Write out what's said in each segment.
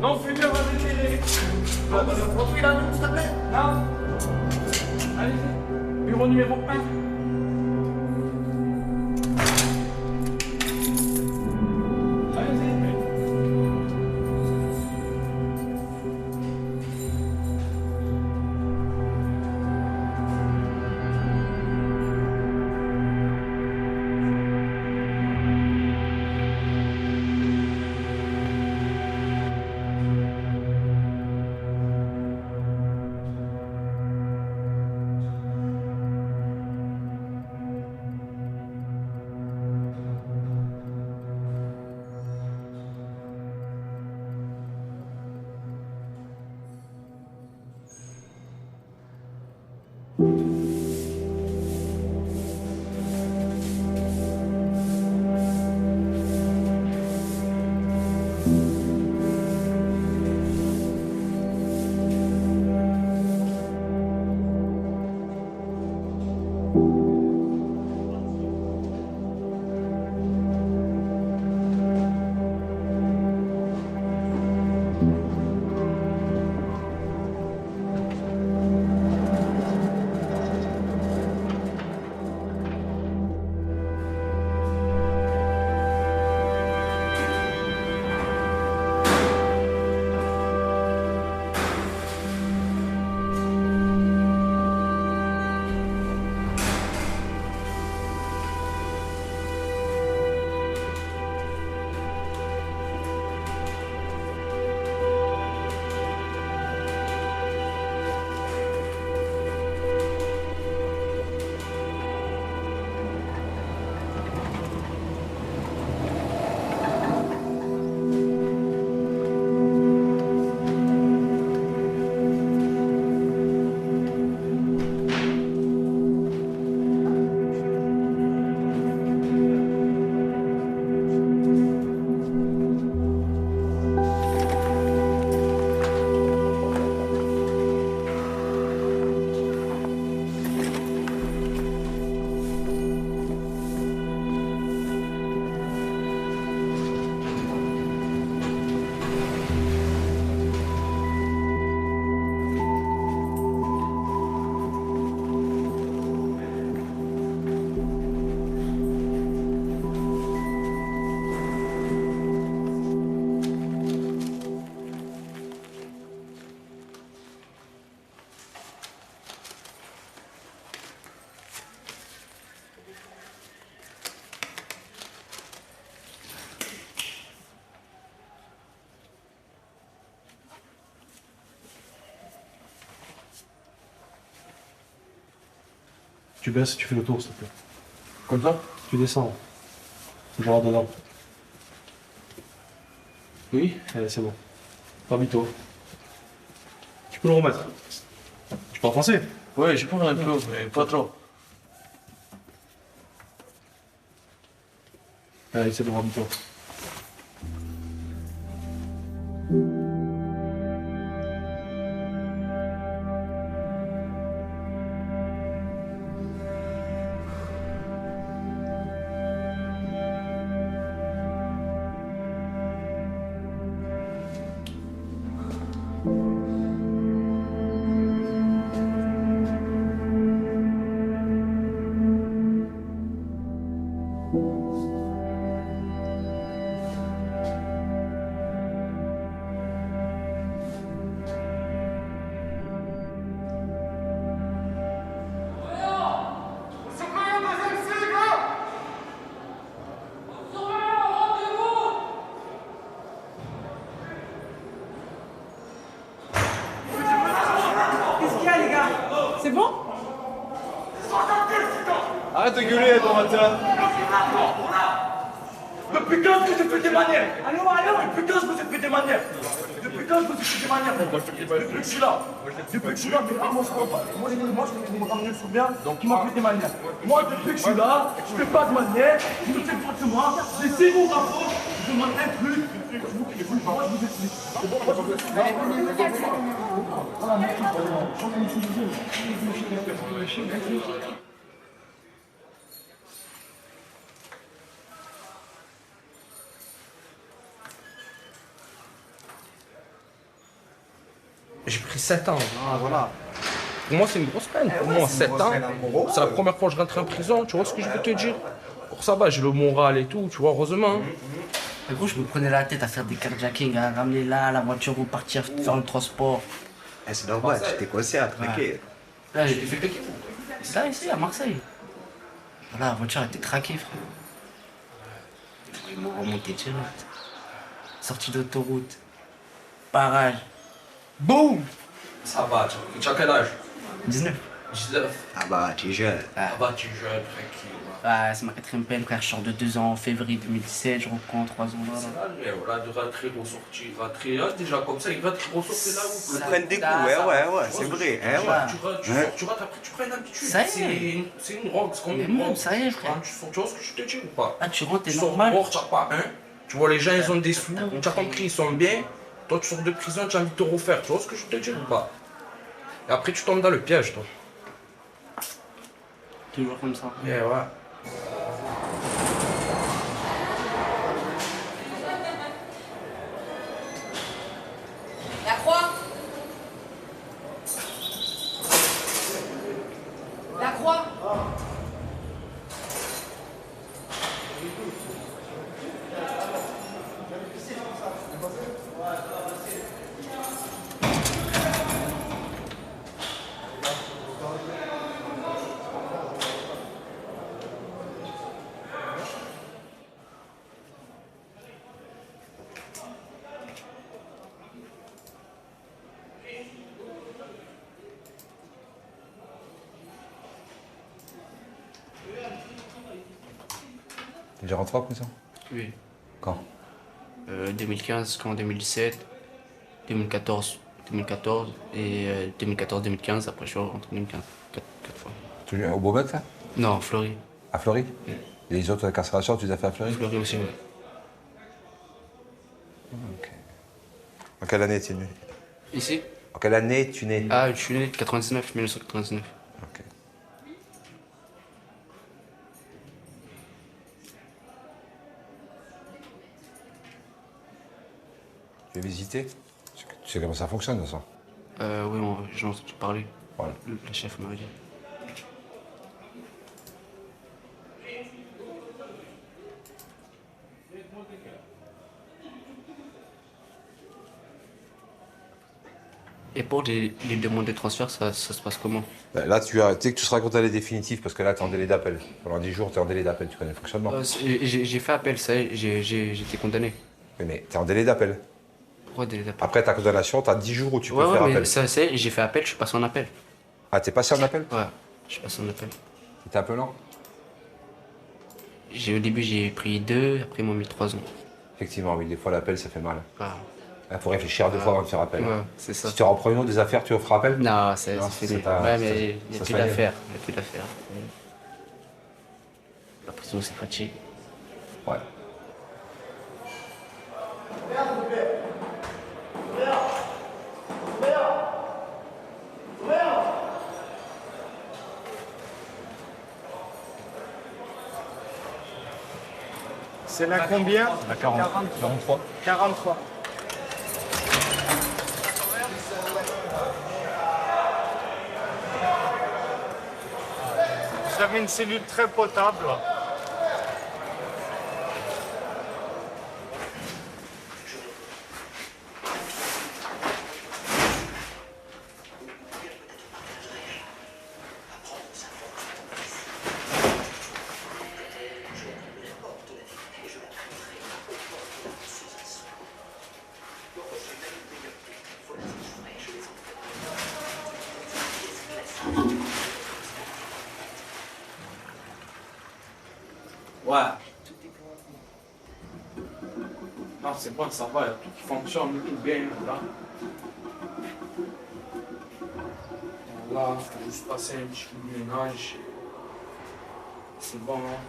Non, fumez, on va déterrer. Repris la nuit, s'il te plaît. Non. Allez-y. Bureau numéro 1. Tu baisses, tu fais le tour, s'il te plaît. Comme ça? Tu descends. C'est voir dedans. Oui, c'est bon. Pas-toi. Tu peux le remettre. Tu parles français? Oui, je parle un peu, mais pas trop. Allez, c'est bon, remets-toi. Arrête de gueuler, ton matin. Depuis quand est-ce que j'ai fait des manières? Allô? Depuis quand est-ce que j'ai fait des manières? Depuis quand est-ce que j'ai fait des manières? Depuis que je suis là. Depuis que je suis là, mais moi, je me ramener bien, donc il m'a fait des manières. Moi, depuis que je suis là, je fais pas de manières, je me fais pas de moi, j'ai 6 mots rapport, je demande un truc, moi, je vous explique. J'ai pris 7 ans. Ah, voilà. Pour moi, c'est une grosse peine. Pour moi, 7 ans, c'est la première fois que je rentre en prison. Tu vois ce que je veux te dire? Pour ça va, j'ai le moral et tout, tu vois, heureusement. Mais gros, je me prenais la tête à faire des carjackings, à ramener là, la voiture, vous partir faire le transport. Eh, c'est normal, tu t'es coincé à traquer. Là, j'ai fait péter. C'est là, ici, à Marseille. Voilà, la voiture était traquée, frère. Ils m'ont remonté direct. Sortie d'autoroute. Barrage. Boum! Ça va, tu as quel âge? 19. 19. Ah bah, tu es jeune. Ça va, tu es jeune, tranquille. Ah, c'est ma 4e peine, frère. Je sors de 2 ans en février 2017, je reprends 3 ans là. Là, de rentrer, ressortir, rentrer. Là, déjà comme ça, il rentre, ressortir là où? Ils prennent des coups, ouais, c'est vrai. Hein, ouais. Tu rentres, après, tu prends une habitude. Ça y est. C'est une drogue, c'est comme Mais une même, drogue. ça y est, frère. Tu vois ce que je te dis ou pas? Ah, tu rentres, t'es Tu sors normal. dehors, tu n'as pas un. Tu vois, les gens, ils ont des sous. Tu as compris, ils sont bien. Toi, tu sors de prison, tu as envie de te refaire. Tu vois ce que je te dis ou pas? Et après, tu tombes dans le piège, toi. Toujours comme ça. Ouais. La croix. La croix. T'es déjà rentré en prison? Oui. Quand? 2015, quand 2017, 2014 et 2014-2015. Après, je suis rentré en 2015. 4 fois. Tu es au Beaumet, là? Non, Fleury. À Fleury? Et les autres incarcérations, tu les as fait à Fleury? Fleury aussi, oui. Ok. En quelle année es-tu né? Ici? En quelle année es-tu né? Ah, je suis né de 1999. Ok. Tu veux visiter? Tu sais comment ça fonctionne, ça? Oui, j'en ai entendu parler. Voilà. Le chef m'a dit. Et pour les demandes de transfert, ça se passe comment? Ben là, tu sais que tu seras condamné définitif parce que là, tu es en délai d'appel. Pendant 10 jours, tu es en délai d'appel. Tu connais le fonctionnement? J'ai fait appel, ça y est, j'ai été condamné. Oui, mais tu es en délai d'appel. Pourquoi délai d'appel? Après ta condamnation, tu as 10 jours où tu peux Ouais, faire mais appel. ça y est, j'ai fait appel, je suis passé en appel. Ah, t'es passé en appel? Ouais, je suis passé en appel. T'es un peu lent? Au début, j'ai pris 2, après, ils m'ont mis 3 ans. Effectivement, oui, des fois, l'appel, ça fait mal. Ah. Il faut réfléchir 2 fois avant de faire appel. Ouais, c'est ça. Si tu reprends une autre des affaires, tu feras appel? Non, c'est Non, fini. c'est pas- Ouais, ça- mais il n'y ça a se plus fait d'affaires. Il n'y a plus d'affaires. La prison, c'est fatigué. Ouais. C'est la combien? À 40. 43. 43. Vous avez une cellule très potable. Ouais. Non, c'est bon, ça va, il y a tout qui fonctionne, tout bien, là. Voilà, faut juste passer un petit coup de ménage. C'est bon, hein.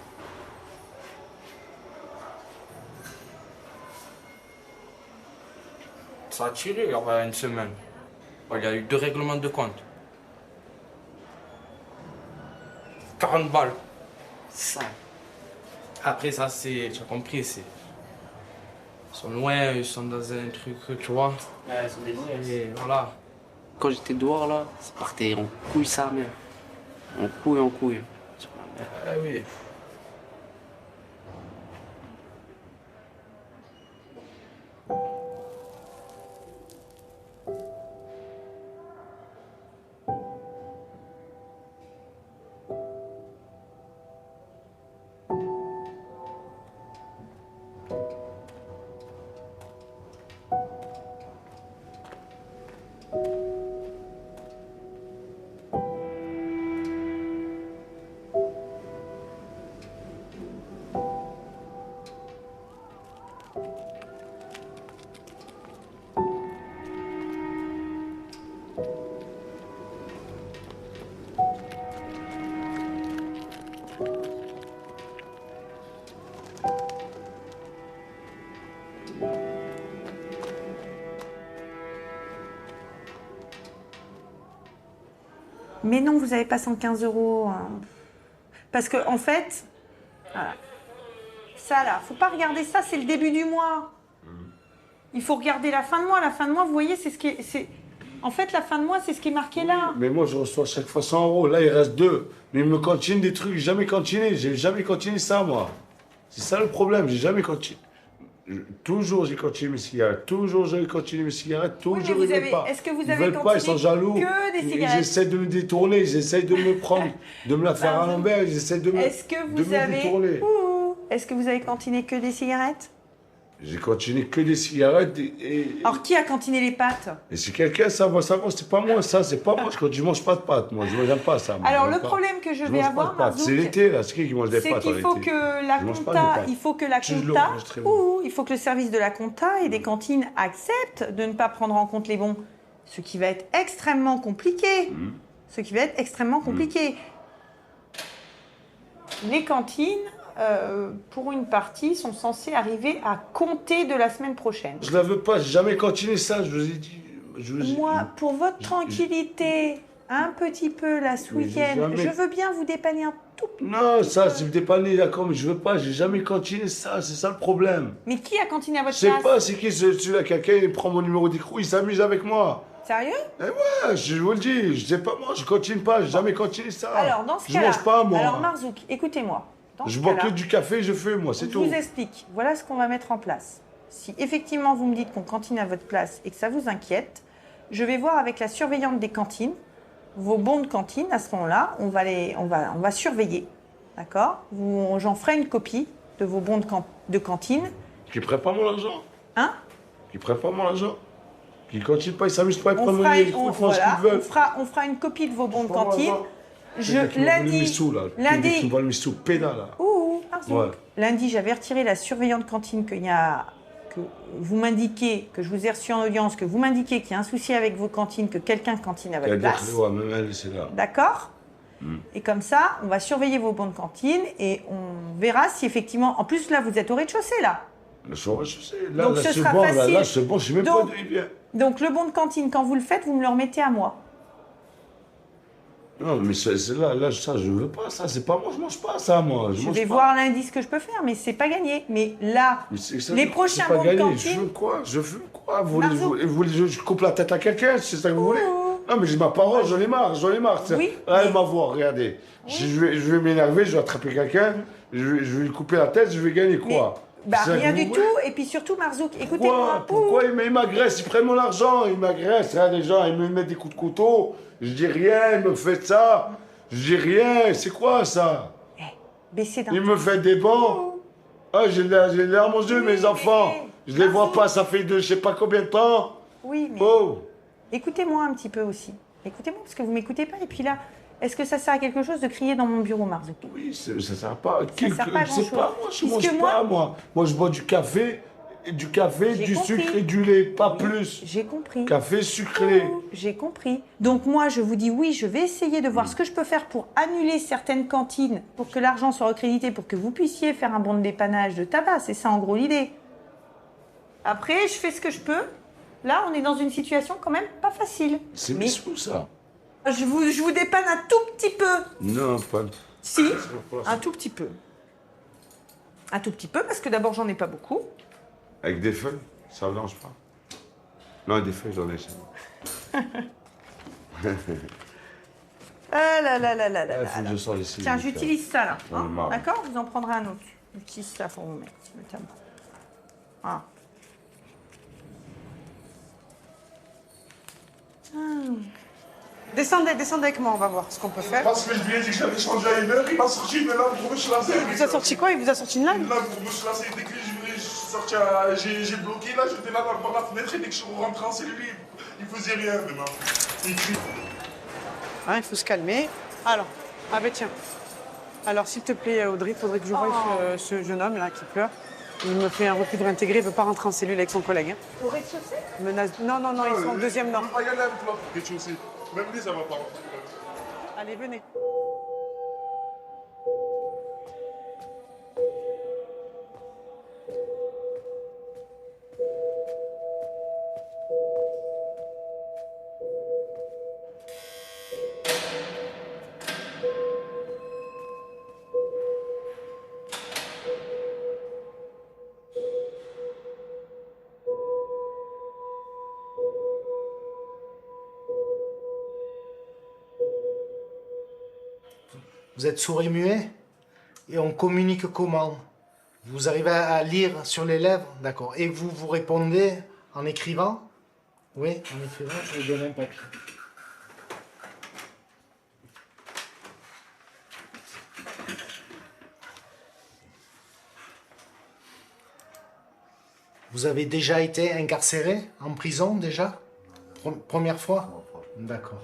Ça a tiré il y a une semaine. Il y a eu 2 règlements de compte. 40 balles. Ça. Après ça, c'est, tu as compris, c'est... Ils sont loin, ils sont dans un truc, tu vois. Ouais, ils sont des Et voilà. Quand j'étais dehors, là, ça partait en couille sa mère. En couille, en couille. Sur la mer. Ah oui. Mais non, vous n'avez pas 115 euros. Parce que, en fait, voilà. Ça là, faut pas regarder ça, c'est le début du mois. Il faut regarder la fin de mois. La fin de mois, vous voyez, c'est ce qui est. En fait, la fin de mois, c'est ce qui est marqué là. Mais moi, je reçois chaque fois 100 euros. Là, il reste 2. Mais ils me continuent des trucs. J'ai jamais continué. J'ai jamais continué ça, moi. C'est ça le problème. J'ai jamais continué. Toujours, j'ai continué mes cigarettes. Toujours, j'ai continué mes cigarettes. Toujours, Oui, mais ils veulent pas. Est-ce que vous Ils avez veulent pas, ils sont continué jaloux. que des Ils cigarettes? essaient de me détourner. Ils essayent de me prendre, de me la faire à l'envers. Ils essaient de me, Est-ce que de vous me avez. détourner. Ouh. Est-ce que vous avez cantiné que des cigarettes? J'ai continué que des cigarettes Alors, qui a cantiné les pâtes? et si quelqu'un, ça va, c'est pas moi, ça, c'est pas moi. Je mange pas de pâtes, moi, je n'aime pas ça. moi, Alors, j'aime le pas. problème que je vais mange pas avoir, de pâtes. Marzouk, C'est l'été, là, c'est qui mange des c'est pâtes qu'il en faut été? que la Je mange pas compta, des pâtes. il faut que la Si je le compta, mange très bon. il faut que le service de la compta et des cantines acceptent de ne pas prendre en compte les bons. Ce qui va être extrêmement compliqué. Ce qui va être extrêmement compliqué. Les cantines, pour une partie, sont censées arriver à compter de la semaine prochaine. Je la veux pas, j'ai jamais continué ça, je vous ai dit. Moi, pour votre tranquillité, un petit peu là ce Mais j'ai week-end, jamais- je veux bien vous dépanner un tout petit Non, peu. ça, c'est me dépanner, d'accord, mais je veux pas, j'ai jamais continué ça, c'est ça le problème. Mais qui a cantiné à Je votre sais place? pas, c'est qui celui-là, quelqu'un, il prend mon numéro d'écrou, il s'amuse avec moi. Sérieux? Ouais, je vous le dis, je sais pas, moi, je continue pas, j'ai jamais continué ça. Alors, dans ce je cas-là, mange pas, moi. alors Marzouk, écoutez-moi. Dans Je ce bois cas-là, que du café, je fume, moi, c'est je tout. vous explique. Voilà ce qu'on va mettre en place. Si effectivement vous me dites qu'on cantine à votre place et que ça vous inquiète, je vais voir avec la surveillante des cantines vos bons de cantine. À ce moment-là, on va surveiller, d'accord? J'en ferai une copie de vos bons de cantine. Qui prend pas mon argent. Hein? Qui prend pas mon argent. Qui continue pas, ils s'amusent pas, ils On prennent mon fera, écrou, ils font ce qu'ils veulent. on fera une copie de vos bons de Prends mon cantine. argent. Quelqu'un qui m'a volé mes sous, là. Quelqu'un qui lundi, me vole mes sous, pédale, là. Marzouk. Ouais. Lundi, j'avais retiré la surveillante cantine que vous m'indiquez, que je vous ai reçu en audience, que vous m'indiquez qu'il y a un souci avec vos cantines, que quelqu'un cantine à votre C'est-à-dire place. que, ouais, même elle, c'est là. D'accord? Et comme ça, on va surveiller vos bons de cantine et on verra si effectivement... En plus, là, vous êtes au rez-de-chaussée, là. Le soir, je sais. Là, Donc, là, ce c'est sera bon, là, facile. là, c'est bon, je sais même Donc- pas d'où il vient. Donc, le bon de cantine, quand vous le faites, vous me le remettez à moi. Non, mais c'est là, ça, je veux pas ça, c'est pas moi, je mange pas ça, moi. Je mange vais pas. voir lundi ce que je peux faire, mais c'est pas gagné. Mais là, Mais ça, les c'est prochains pas bons de gagné. cantine... Je veux quoi? Je veux quoi? Vous voulez, Marzouk. vous voulez que je coupe la tête à quelqu'un? C'est ça que vous voulez? Oh. Non, mais j'ai ma parole, j'en ai marre, j'en ai marre. Oui, Allez, mais- ma voix, regardez. Je vais m'énerver, je vais attraper quelqu'un, je vais lui couper la tête, je vais gagner quoi? Bah, C'est ça que rien vous du voulez? tout. Et puis surtout, Marzouk, écoutez-moi. Pourquoi ils m'agressent? Ils prennent mon argent, ils m'agressent. Hein, les gens, ils me mettent des coups de couteau. Je dis rien, ils me font ça. Je dis rien, c'est quoi ça? Baissez d'un Ils me font des bons. Ah, j'ai les larmes aux yeux, Oui, mes mais- enfants. Je les vois Marzouk. pas, ça fait je sais pas combien de temps. Oui, mais Oh, écoutez-moi un petit peu aussi. Écoutez-moi, parce que vous m'écoutez pas. Et puis là, Est-ce que ça sert à quelque chose de crier dans mon bureau, Marzouk? Oui, ça ne sert pas. sert pas à Je sais grand-chose. pas, moi, je Puisque mange moi- pas, moi. Moi, je bois du café, J'ai du compris. sucre et du lait, pas plus. J'ai compris. Café sucré. J'ai compris. Donc moi, je vous dis oui, je vais essayer de voir ce que je peux faire pour annuler certaines cantines, pour que l'argent soit recrédité, pour que vous puissiez faire un bon de dépannage de tabac. C'est ça en gros l'idée. Après, je fais ce que je peux. Là, on est dans une situation quand même pas facile. C'est Mais mis pour ça. je vous dépanne un tout petit peu. Non, pas. Si, un tout petit peu. Un tout petit peu, parce que d'abord, j'en ai pas beaucoup. Avec des feuilles, ça ne mange pas. Non, avec des feuilles, j'en ai chez moi. Ah là là là là là Il là faut que là. je sors ici. Tiens, j'utilise ça là. J'en ai hein. marre. D'accord? Vous en prendrez un autre. J'utilise ça pour vous mettre, notamment. Ah. Descendez, descendez avec moi, on va voir ce qu'on peut faire. Parce que je lui ai dit que j'allais changer à une heure, il m'a sorti, mais là, pour me chlasser. Il vous a sorti quoi? Il vous a sorti une lame? Là, pour me chlasser, dès que je suis sorti, j'ai bloqué, là, j'étais là par la fenêtre, et dès que je suis rentré en cellule, il faisait rien, maintenant. Il crie. Hein, il faut se calmer. Alors, ah ben tiens. Alors, s'il te plaît, Audrey, il faudrait que je voie ce jeune homme là qui pleure. Il me fait un refus de réintégrer, il ne veut pas rentrer en cellule avec son collègue. Hein. Au rez-de-chaussée? Menace. Non, non, non, ils sont au deuxième nord. Il va y aller avec l'autre, rez-de-chaussée. Même lui, ça va pas rentrer. Allez, venez. Vous êtes sourd et muet? Et on communique comment? Vous arrivez à lire sur les lèvres? D'accord. Et vous répondez en écrivant? Oui, en écrivant, je vais donner un papier. Vous avez déjà été incarcéré en prison déjà? Première fois? D'accord.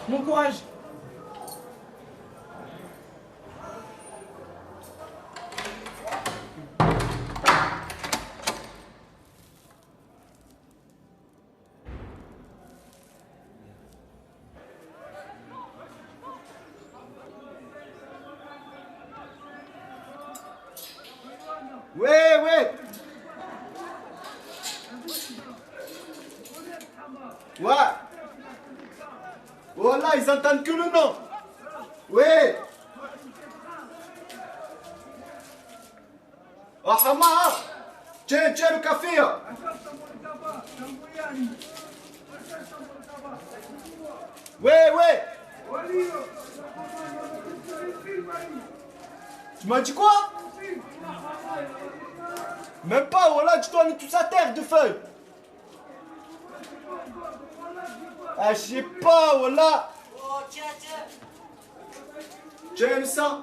Bon courage. j'entends que le nom. Oui. Ah, Hama, tiens, tiens le café. Ouais, ouais. Tu m'as dit quoi? Même pas, voilà, tu dois mettre tout sa terre de feuilles. Ah, je sais pas, voilà. Oh, tiens, tiens. Tiens, le sang.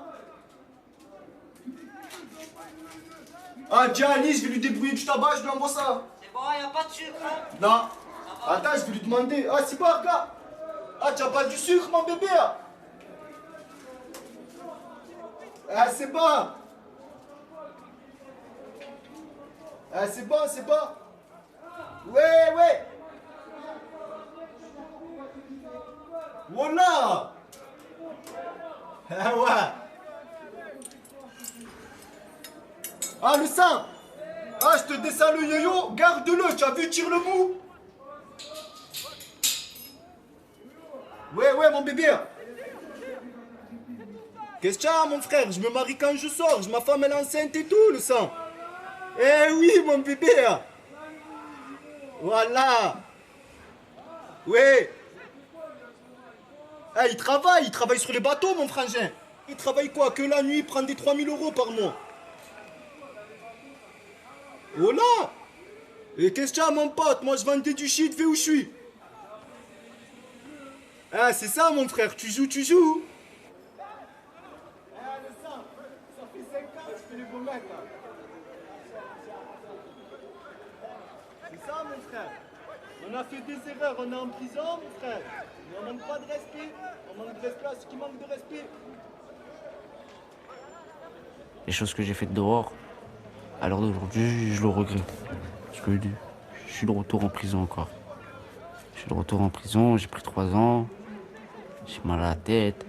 Ah, tiens, Alice, je vais lui débrouiller du tabac, je lui envoie ça. C'est bon, y a pas de sucre, hein? Non. Attends, je vais lui demander. Ah, c'est pas, regarde. Ah, tu as pas du sucre, mon bébé. Ah, c'est bon. Ah, c'est bon, c'est bon. Ouais, ouais. Voilà. Ah, ouais. Ah, le sang. Ah, je te descends le yo-yo. Garde-le, tu as vu, tire le bout. Ouais, ouais, mon bébé. Qu'est-ce que tu as, mon frère? Je me marie quand je sors. Ma femme, elle est enceinte et tout, le sang. Eh oui, mon bébé. Voilà. Ouais. Eh, il travaille sur les bateaux, mon frangin. Il travaille quoi? Que la nuit, il prend des 3000 € par mois. Voilà. Et qu'est-ce que tu as, mon pote? Moi, je vendais du shit, fais où je suis. Ah, c'est ça, mon frère. Tu joues, tu joues. Ça fait 5 ans que je fais les beaux mecs, là. C'est ça, mon frère. On a fait des erreurs, on est en prison, mon frère. Mais on manque pas de respect. On manque de respect à ceux qui manquent de respect. Les choses que j'ai faites dehors, à l'heure d'aujourd'hui, je le regrette. Parce que je suis de retour en prison encore. Je suis de retour en prison, j'ai pris 3 ans. J'ai mal à la tête.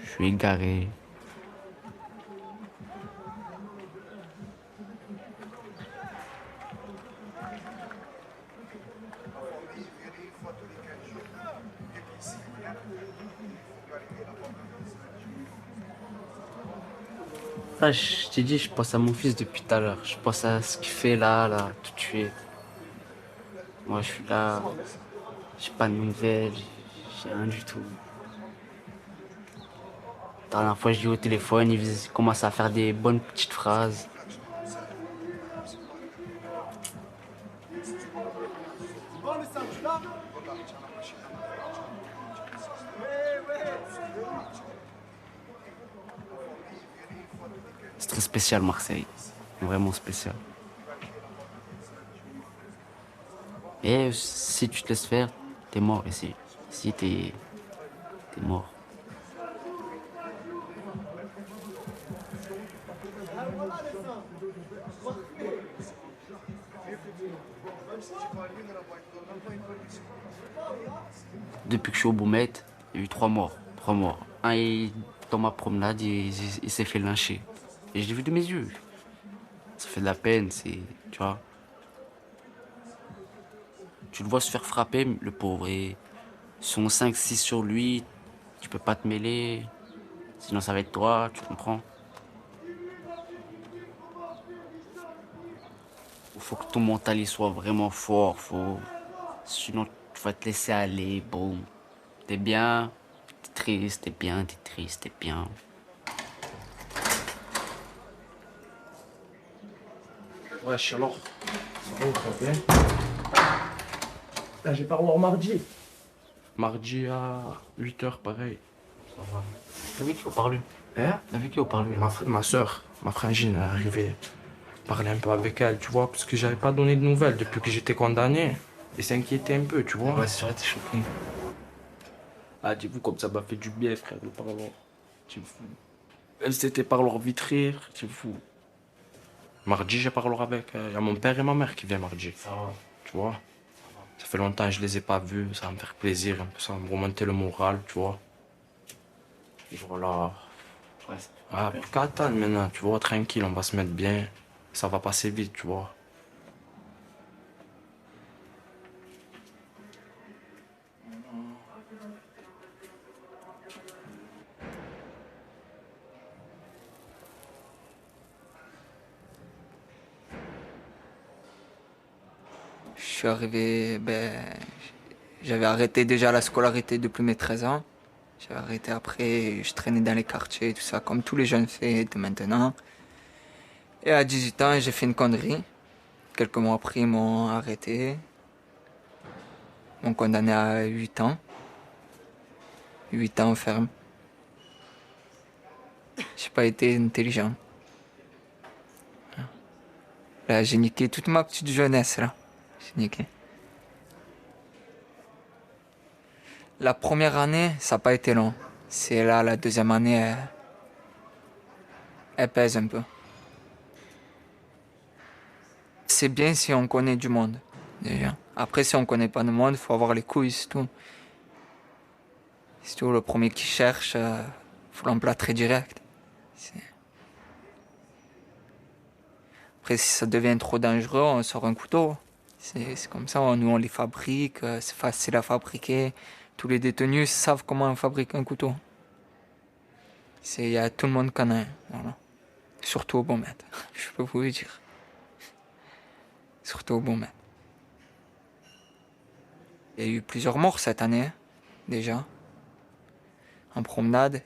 Je suis égaré. Ah, je t'ai dit, je pense à mon fils depuis tout à l'heure. Je pense à ce qu'il fait là, tout de suite. Moi, je suis là, j'ai pas de nouvelles, j'ai rien du tout. La dernière fois, je dis au téléphone, il commence à faire des bonnes petites phrases. Bon, le sang, tu l'as? Ouais, ouais. C'est très spécial, Marseille. Vraiment spécial. Et si tu te laisses faire, t'es mort ici. Ici, t'es mort. Depuis que je suis au Boumet, il y a eu 3 morts. 3 morts. Un, dans ma promenade, il s'est fait lyncher. Et je l'ai vu de mes yeux. Ça fait de la peine, c'est... Tu vois. Tu le vois se faire frapper, le pauvre. Et ils sont 5-6 sur lui. Tu peux pas te mêler. Sinon, ça va être toi, tu comprends. Il faut que ton mental il soit vraiment fort. Sinon, tu vas te laisser aller. Bon, t'es bien, t'es triste, t'es bien, t'es triste, t'es bien. Wesh, alors, ça va ou pas bien? Là, j'ai pas revoir mardi. Mardi à 8h, pareil. Ça va. T'as vu qui au parlu? Hein? T'as vu qui au parlu? Ma soeur, ma frangine, elle est arrivée. Parler un peu avec elle, tu vois, parce que j'avais pas donné de nouvelles depuis que j'étais condamné. Et s'inquiétait un peu, tu vois. Ouais, c'est vrai, t'es choqué. Ah, dis-vous comme ça m'a fait du bien, frère, de parler. Tu me fous. Même si c'était par leur vite rire, tu me fous. Mardi, j'ai parlé avec. Il y a mon père et ma mère qui viennent mardi. Ça va. Tu vois. Ça fait longtemps que je les ai pas vus, ça va me faire plaisir, un peu, ça va me remonter le moral, tu vois. Et voilà. Ouais, Ah, plus qu'à attendre maintenant, tu vois, tranquille, on va se mettre bien. Ça va passer vite, tu vois. suis arrivé, j'avais arrêté déjà la scolarité depuis mes 13 ans. J'avais arrêté après, je traînais dans les quartiers, tout ça, comme tous les jeunes font de maintenant. Et à 18 ans, j'ai fait une connerie. Quelques mois après, ils m'ont arrêté. Ils m'ont condamné à 8 ans. 8 ans ferme. J'ai pas été intelligent. Là, j'ai niqué toute ma petite jeunesse, là. J'ai niqué. La première année, ça n'a pas été long. C'est là, la deuxième année, elle pèse un peu. C'est bien si on connaît du monde, déjà. Après, si on connaît pas de monde, il faut avoir les couilles, c'est tout. C'est tout, le premier qui cherche, faut l'emplâtrer direct. Après, si ça devient trop dangereux, on sort un couteau. C'est comme ça, nous on les fabrique, c'est facile à fabriquer. Tous les détenus savent comment on fabrique un couteau. Il y a tout le monde qui en a un, voilà. Surtout au bon maître, je peux vous le dire. Surtout au bon maître. Il y a eu plusieurs morts cette année, déjà. En promenade,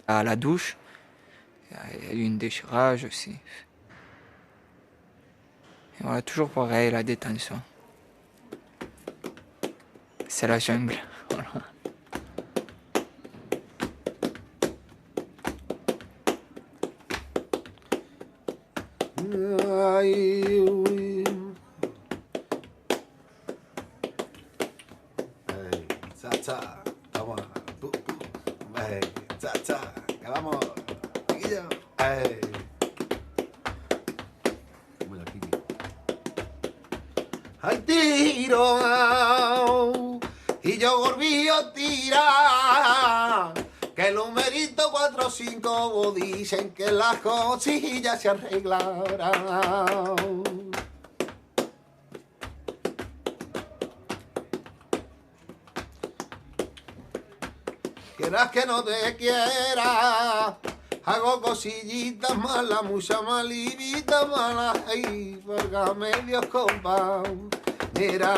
à la douche. Il y a eu une déchirage aussi. Et voilà, toujours pareil, la détention. C'est la jungle. Voilà. Al tiro y yo volví a tirar, que los meritos 4 o 5 dicen que las cosillas se arreglarán. Quieras que no te quiera, hago cosillitas malas, muchas malivitas malas, ay, válgame Dios, compa, mira.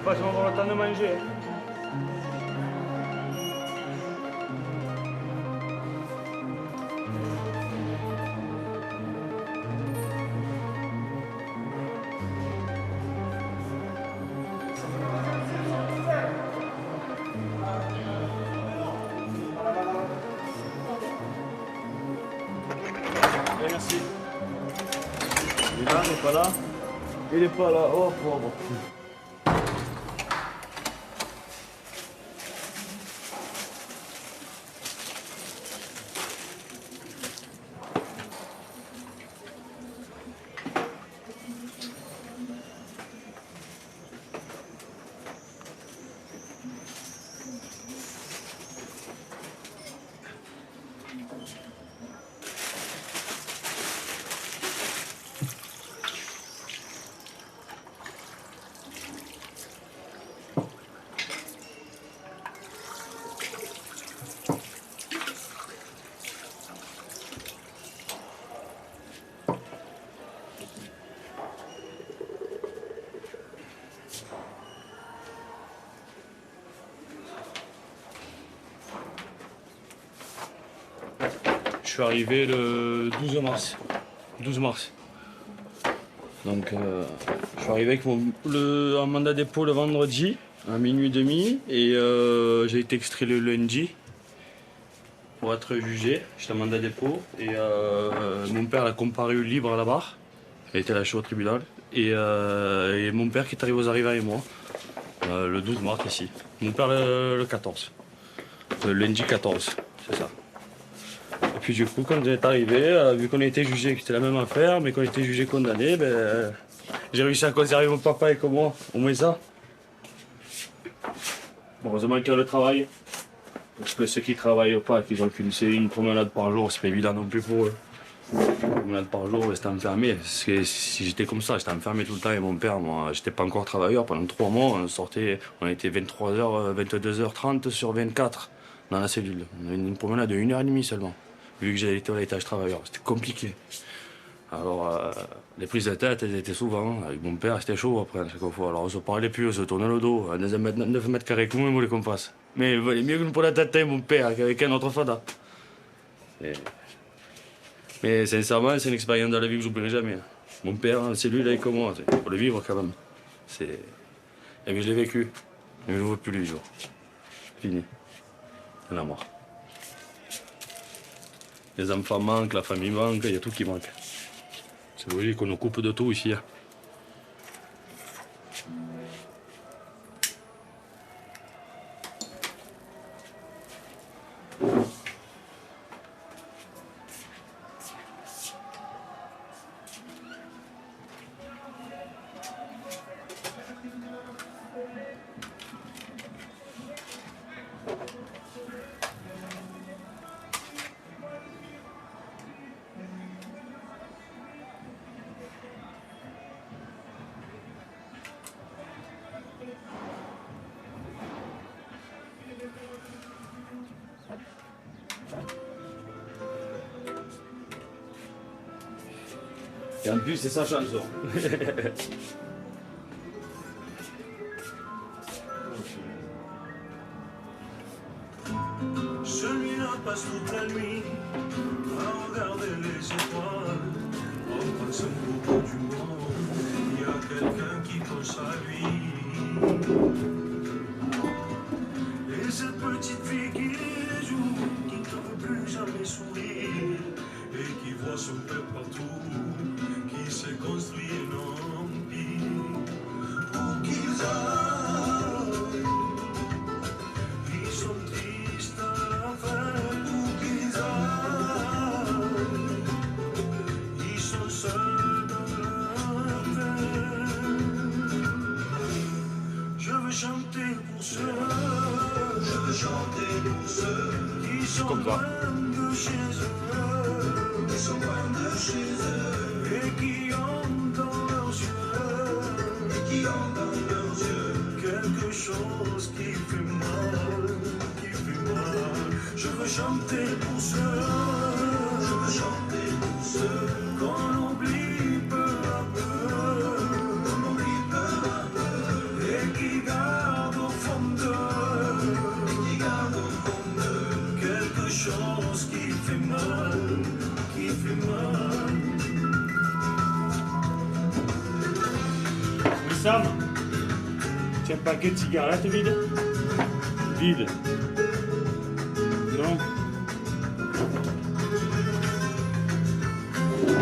Pas si on va avoir le temps de manger. merci. Il est là, il n'est pas là. Il n'est pas là, oh pauvre. Je suis arrivé le 12 mars. 12 mars. Donc, je suis arrivé avec un mandat dépôt le vendredi à minuit et demi et j'ai été extrait le lundi pour être jugé. J'étais en mandat dépôt et mon père a comparu libre à la barre. Il était lâché au tribunal et mon père qui est arrivé aux arrivants et moi le 12 mars ici. Mon père le 14. Le lundi 14, c'est ça. Et puis du coup, quand on est arrivé, vu qu'on a été jugé, que c'était la même affaire, mais qu'on a été jugé condamné, ben, j'ai réussi à conserver mon papa et que moi, au moins ça. Bon, heureusement qu'il y a le travail. Parce que ceux qui travaillent pas, qui ont une promenade par jour, c'est pas évident non plus pour eux. Une promenade par jour, c'était enfermé. Parce que si j'étais comme ça, j'étais enfermé tout le temps et mon père, moi, j'étais pas encore travailleur. Pendant 3 mois, on était 23h, 22h30 sur 24 dans la cellule. On avait une promenade de 1h30 seulement. Vu que j'étais à l'étage travailleur, c'était compliqué. Alors, les prises de tête, elles étaient souvent. Avec mon père, c'était chaud après, à chaque fois. Alors, on se parlait plus, on se tournait le dos. À 9 mètres carrés que nous, il voulait qu'on fasse. Mais il valait mieux que nous pour la tête, mon père, qu'avec un autre fada. Mais sincèrement, c'est une expérience de la vie que j'oublierai jamais. Mon père, c'est lui, là, comme moi. Il faut le vivre quand même. Et puis je l'ai vécu. Mais je ne le vois plus les jours. Fini. C'est la mort. Les enfants manquent, la famille manque, il y a tout qui manque. C'est logique qu'on nous coupe de tout ici. Hein. Et en plus, c'est sa chanson. Celui-là passe toute la nuit à regarder les étoiles. En passant au bout du monde, il y a quelqu'un qui pense à lui. Et cette petite fille qui les joue, qui ne veut plus jamais sourire, et qui voit son père partout, qui s'est construit un empire. Pour qu'ils aillent, ils sont tristes à la fin. Pour qu'ils aillent, ils sont seuls dans leur terre. Je veux chanter pour ceux, je veux chanter pour ceux qui sont loin de chez eux, qui sont loin de chez eux, et qui ont dans leurs yeux, quelque chose qui fait mal, qui fait mal. Je veux chanter pour ceux, je veux chanter pour ceux qu'on oublie peu à peu, qu'on oublie peu à peu, et qui gardent au fond d'eux, et qui gardent au fond d'eux quelque chose qui fait mal, qui fait mal. Sam, tiens, un paquet de cigarettes vide? Vide. Non? Qui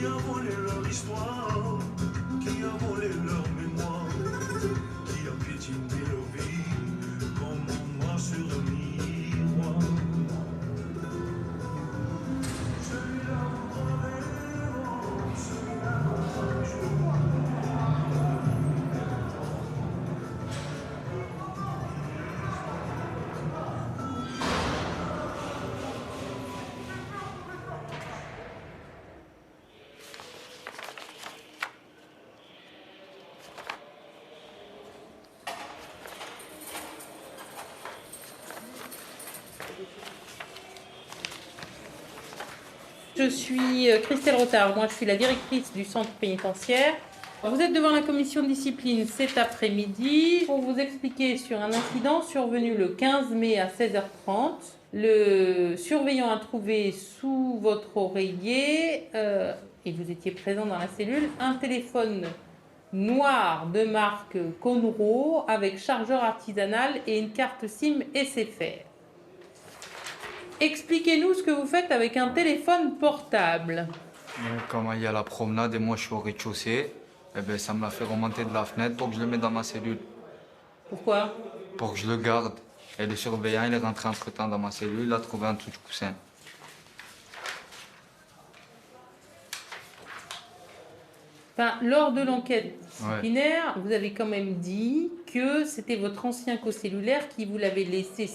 a volé leur histoire, qui a volé leur mémoire, qui a piétiné leur vie comme moi sur un miroir. Celui-là vous prendrez, celui-là vous jour. Je suis Christelle Rotard, moi je suis la directrice du centre pénitentiaire. Vous êtes devant la commission de discipline cet après-midi pour vous expliquer sur un incident survenu le 15 mai à 16h30. Le surveillant a trouvé sous votre oreiller, et vous étiez présent dans la cellule, un téléphone noir de marque Conro avec chargeur artisanal et une carte SIM SFR. Expliquez-nous ce que vous faites avec un téléphone portable. Quand il y a la promenade et moi je suis au rez-de-chaussée, eh ben, ça me l'a fait remonter de la fenêtre pour que je le mette dans ma cellule. Pourquoi? Pour que je le garde. Et le surveillant, il est rentré entre-temps dans ma cellule, il a trouvé un truc coussin. Enfin, lors de l'enquête disciplinaire, vous avez quand même dit que c'était votre ancien co-cellulaire qui vous l'avait laissé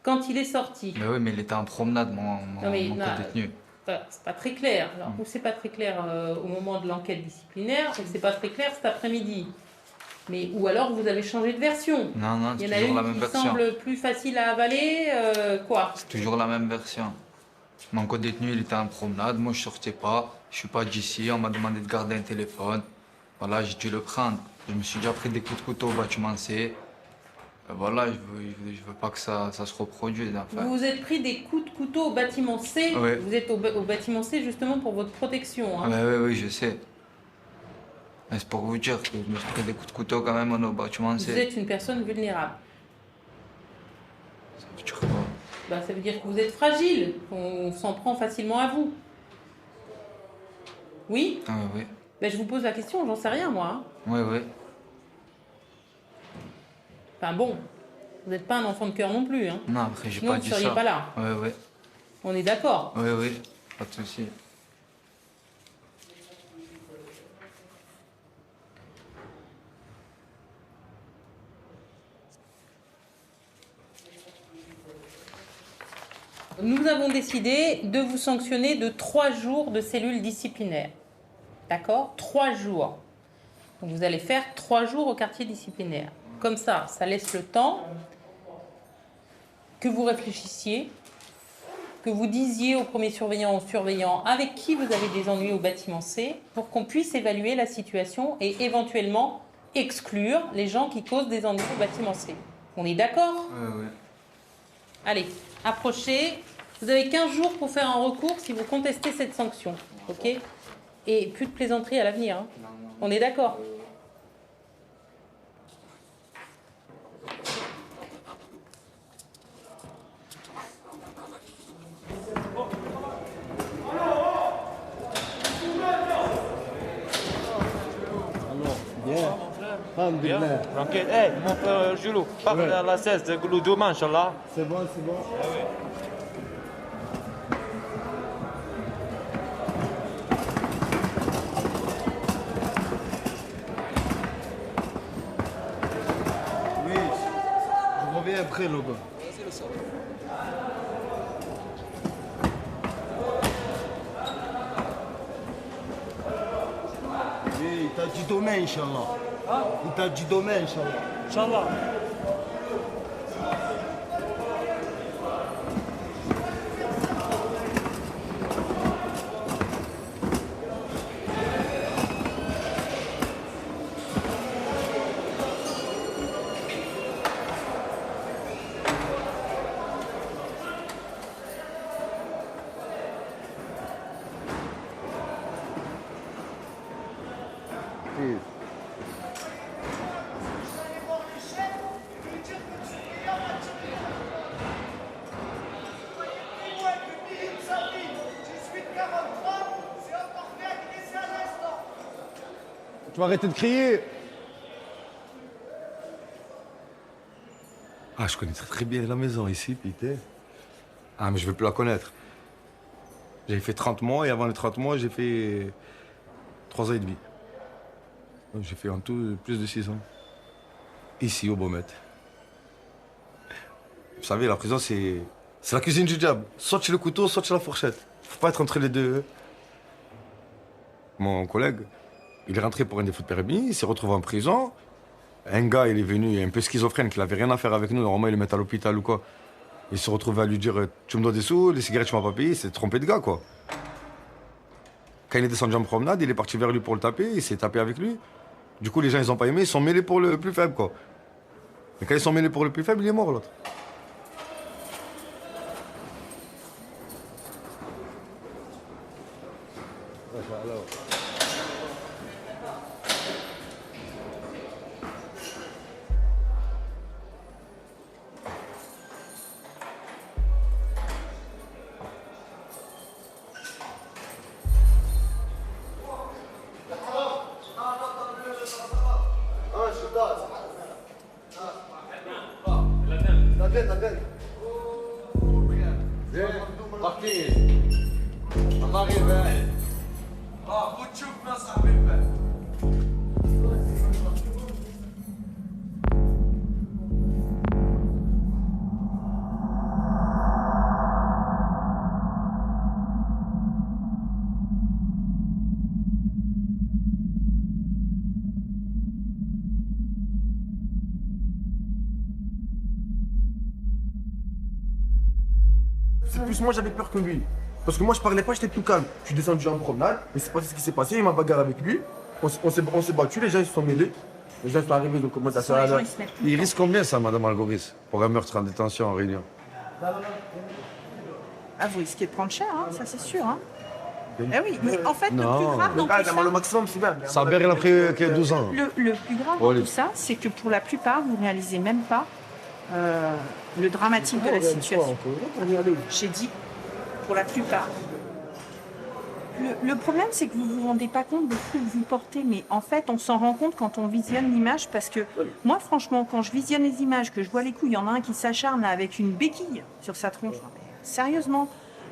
quand il est sorti. Mais oui, mais il était en promenade, mon co-détenu. C'est pas très clair. Alors, ou c'est pas très clair au moment de l'enquête disciplinaire, ou c'est pas très clair cet après-midi. Mais, ou alors vous avez changé de version. Non, il y c'est en a toujours la une même qui version. semble plus facile à avaler, quoi. C'est toujours la même version. Mon co-détenu, il était en promenade, moi je sortais pas, je suis pas d'ici, on m'a demandé de garder un téléphone. Voilà, j'ai dû le prendre. Je me suis déjà pris des coups de couteau au bâtiment C. Voilà, je veux pas que ça se reproduise. Enfin. Vous vous êtes pris des coups de couteau au bâtiment C. Ouais. Vous êtes au bâtiment C justement pour votre protection. Hein. Oui, je sais. Mais c'est pour vous dire que je me suis pris des coups de couteau quand même au bâtiment C. Vous êtes une personne vulnérable. Ça veut dire quoi? Bah, ça veut dire que vous êtes fragile. On s'en prend facilement à vous. Oui? Oui. Bah, je vous pose la question, j'en sais rien moi. Hein. Oui. Enfin bon, vous n'êtes pas un enfant de cœur non plus. Hein. Non, après j'ai Sinon, pas vous dit ne ça. seriez pas là. Oui. On est d'accord. Oui, pas de souci. Nous avons décidé de vous sanctionner de 3 jours de cellule disciplinaire. D'accord? 3 jours. Donc vous allez faire 3 jours au quartier disciplinaire. Comme ça laisse le temps que vous réfléchissiez, que vous disiez au premier surveillant ou au surveillant avec qui vous avez des ennuis au bâtiment C, pour qu'on puisse évaluer la situation et éventuellement exclure les gens qui causent des ennuis au bâtiment C. On est d'accord? Oui. Allez, approchez. Vous avez 15 jours pour faire un recours si vous contestez cette sanction. Ok? Et plus de plaisanterie à l'avenir. Hein. On est d'accord? Bien. Alhamdulillah. Tranquille. Hey, mon frère Julou, parle à la 16 de Gouloudouma, Inch'Allah. C'est bon. Oui, je reviens après, le gars. Oui, il t'a dit demain, Inch'Allah. Il t'a dit demain, Inch'Allah. Inch'Allah. Tu vas arrêter de crier. Ah, je connais très bien la maison ici, putain. Ah, mais je veux plus la connaître. J'ai fait 30 mois et avant les 30 mois, j'ai fait 3 ans et demi. Donc j'ai fait en tout plus de 6 ans. Ici, au Beaumet. Vous savez, la prison, c'est la cuisine du diable. Soit tu as le couteau, soit tu as la fourchette. Faut pas être entre les deux. Mon collègue, il est rentré pour un défaut de permis, il s'est retrouvé en prison. Un gars, il est venu un peu schizophrène, qui n'avait rien à faire avec nous. Normalement, il le met à l'hôpital ou quoi. Il se retrouvait à lui dire tu me dois des sous, les cigarettes, tu m'as pas payé. Il s'est trompé de gars, quoi. Quand il est descendu en promenade, il est parti vers lui pour le taper, il s'est tapé avec lui. Du coup, les gens, ils ont pas aimé, ils sont mêlés pour le plus faible, quoi. Et quand ils sont mêlés pour le plus faible, il est mort, l'autre. C'est plus moi j'avais peur que lui. Parce que moi je parlais pas, j'étais tout calme. Je suis descendu en promenade, mais c'est pas ce qui s'est passé, il m'a bagarré avec lui. On s'est battu, les gens ils se sont mêlés. Les gens sont arrivés, donc comment ça sert. Il risque combien, ça, madame Algoris, pour un meurtre en détention en Réunion? Ah, vous risquez de prendre cher, hein, ça c'est sûr. Hein. Eh oui, mais en fait, le plus grave dans tout ça... Le maximum, c'est bien. Sa mère, elle a pris 12 ans. Le plus grave dans tout ça, c'est que pour la plupart, vous ne réalisez même pas le dramatique de la situation. J'ai dit, pour la plupart. Le problème, c'est que vous ne vous rendez pas compte de ce que vous portez, mais en fait, on s'en rend compte quand on visionne l'image, parce que moi, franchement, quand je visionne les images, que je vois les coups, il y en a un qui s'acharne là, avec une béquille sur sa tronche. Sérieusement,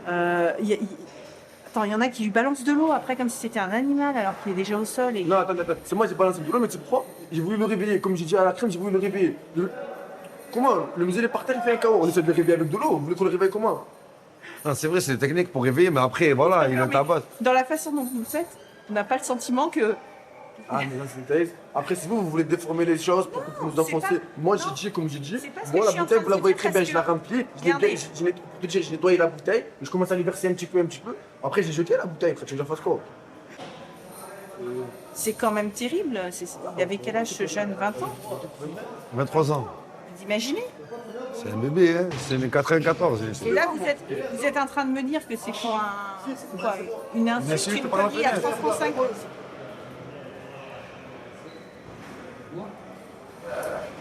attends, il y en a qui lui balancent de l'eau après comme si c'était un animal alors qu'il est déjà au sol. Et... Non, attends, c'est moi j'ai balancé de l'eau, mais tu crois? J'ai voulu le réveiller, comme j'ai dit à la crème, j'ai voulu le réveiller. Comment? Le musée est par terre, il fait un chaos. On essaie de le réveiller avec de l'eau, vous voulez qu'on le réveille comment? Non, c'est vrai, c'est des techniques pour réveiller, mais après, voilà, il le tabasse. Dans la façon dont vous le faites, on n'a pas le sentiment que... Ah, mais là, c'est terrible. Après, c'est vous voulez déformer les choses pour nous enfoncer. Moi, j'ai dit, comme j'ai dit, moi, la bouteille, vous la voyez très bien, je la remplis. J'ai nettoyé la bouteille, je commence à lui verser un petit peu. Après, j'ai jeté la bouteille, frère, tu veux que je fasse quoi? C'est quand même terrible. Il avait quel âge ce jeune? 20 ans? 23 ans. Vous imaginez? C'est un bébé, hein. C'est une 94. Et là, vous êtes en train de me dire que c'est pour une insulte, une connerie à 3 francs 50.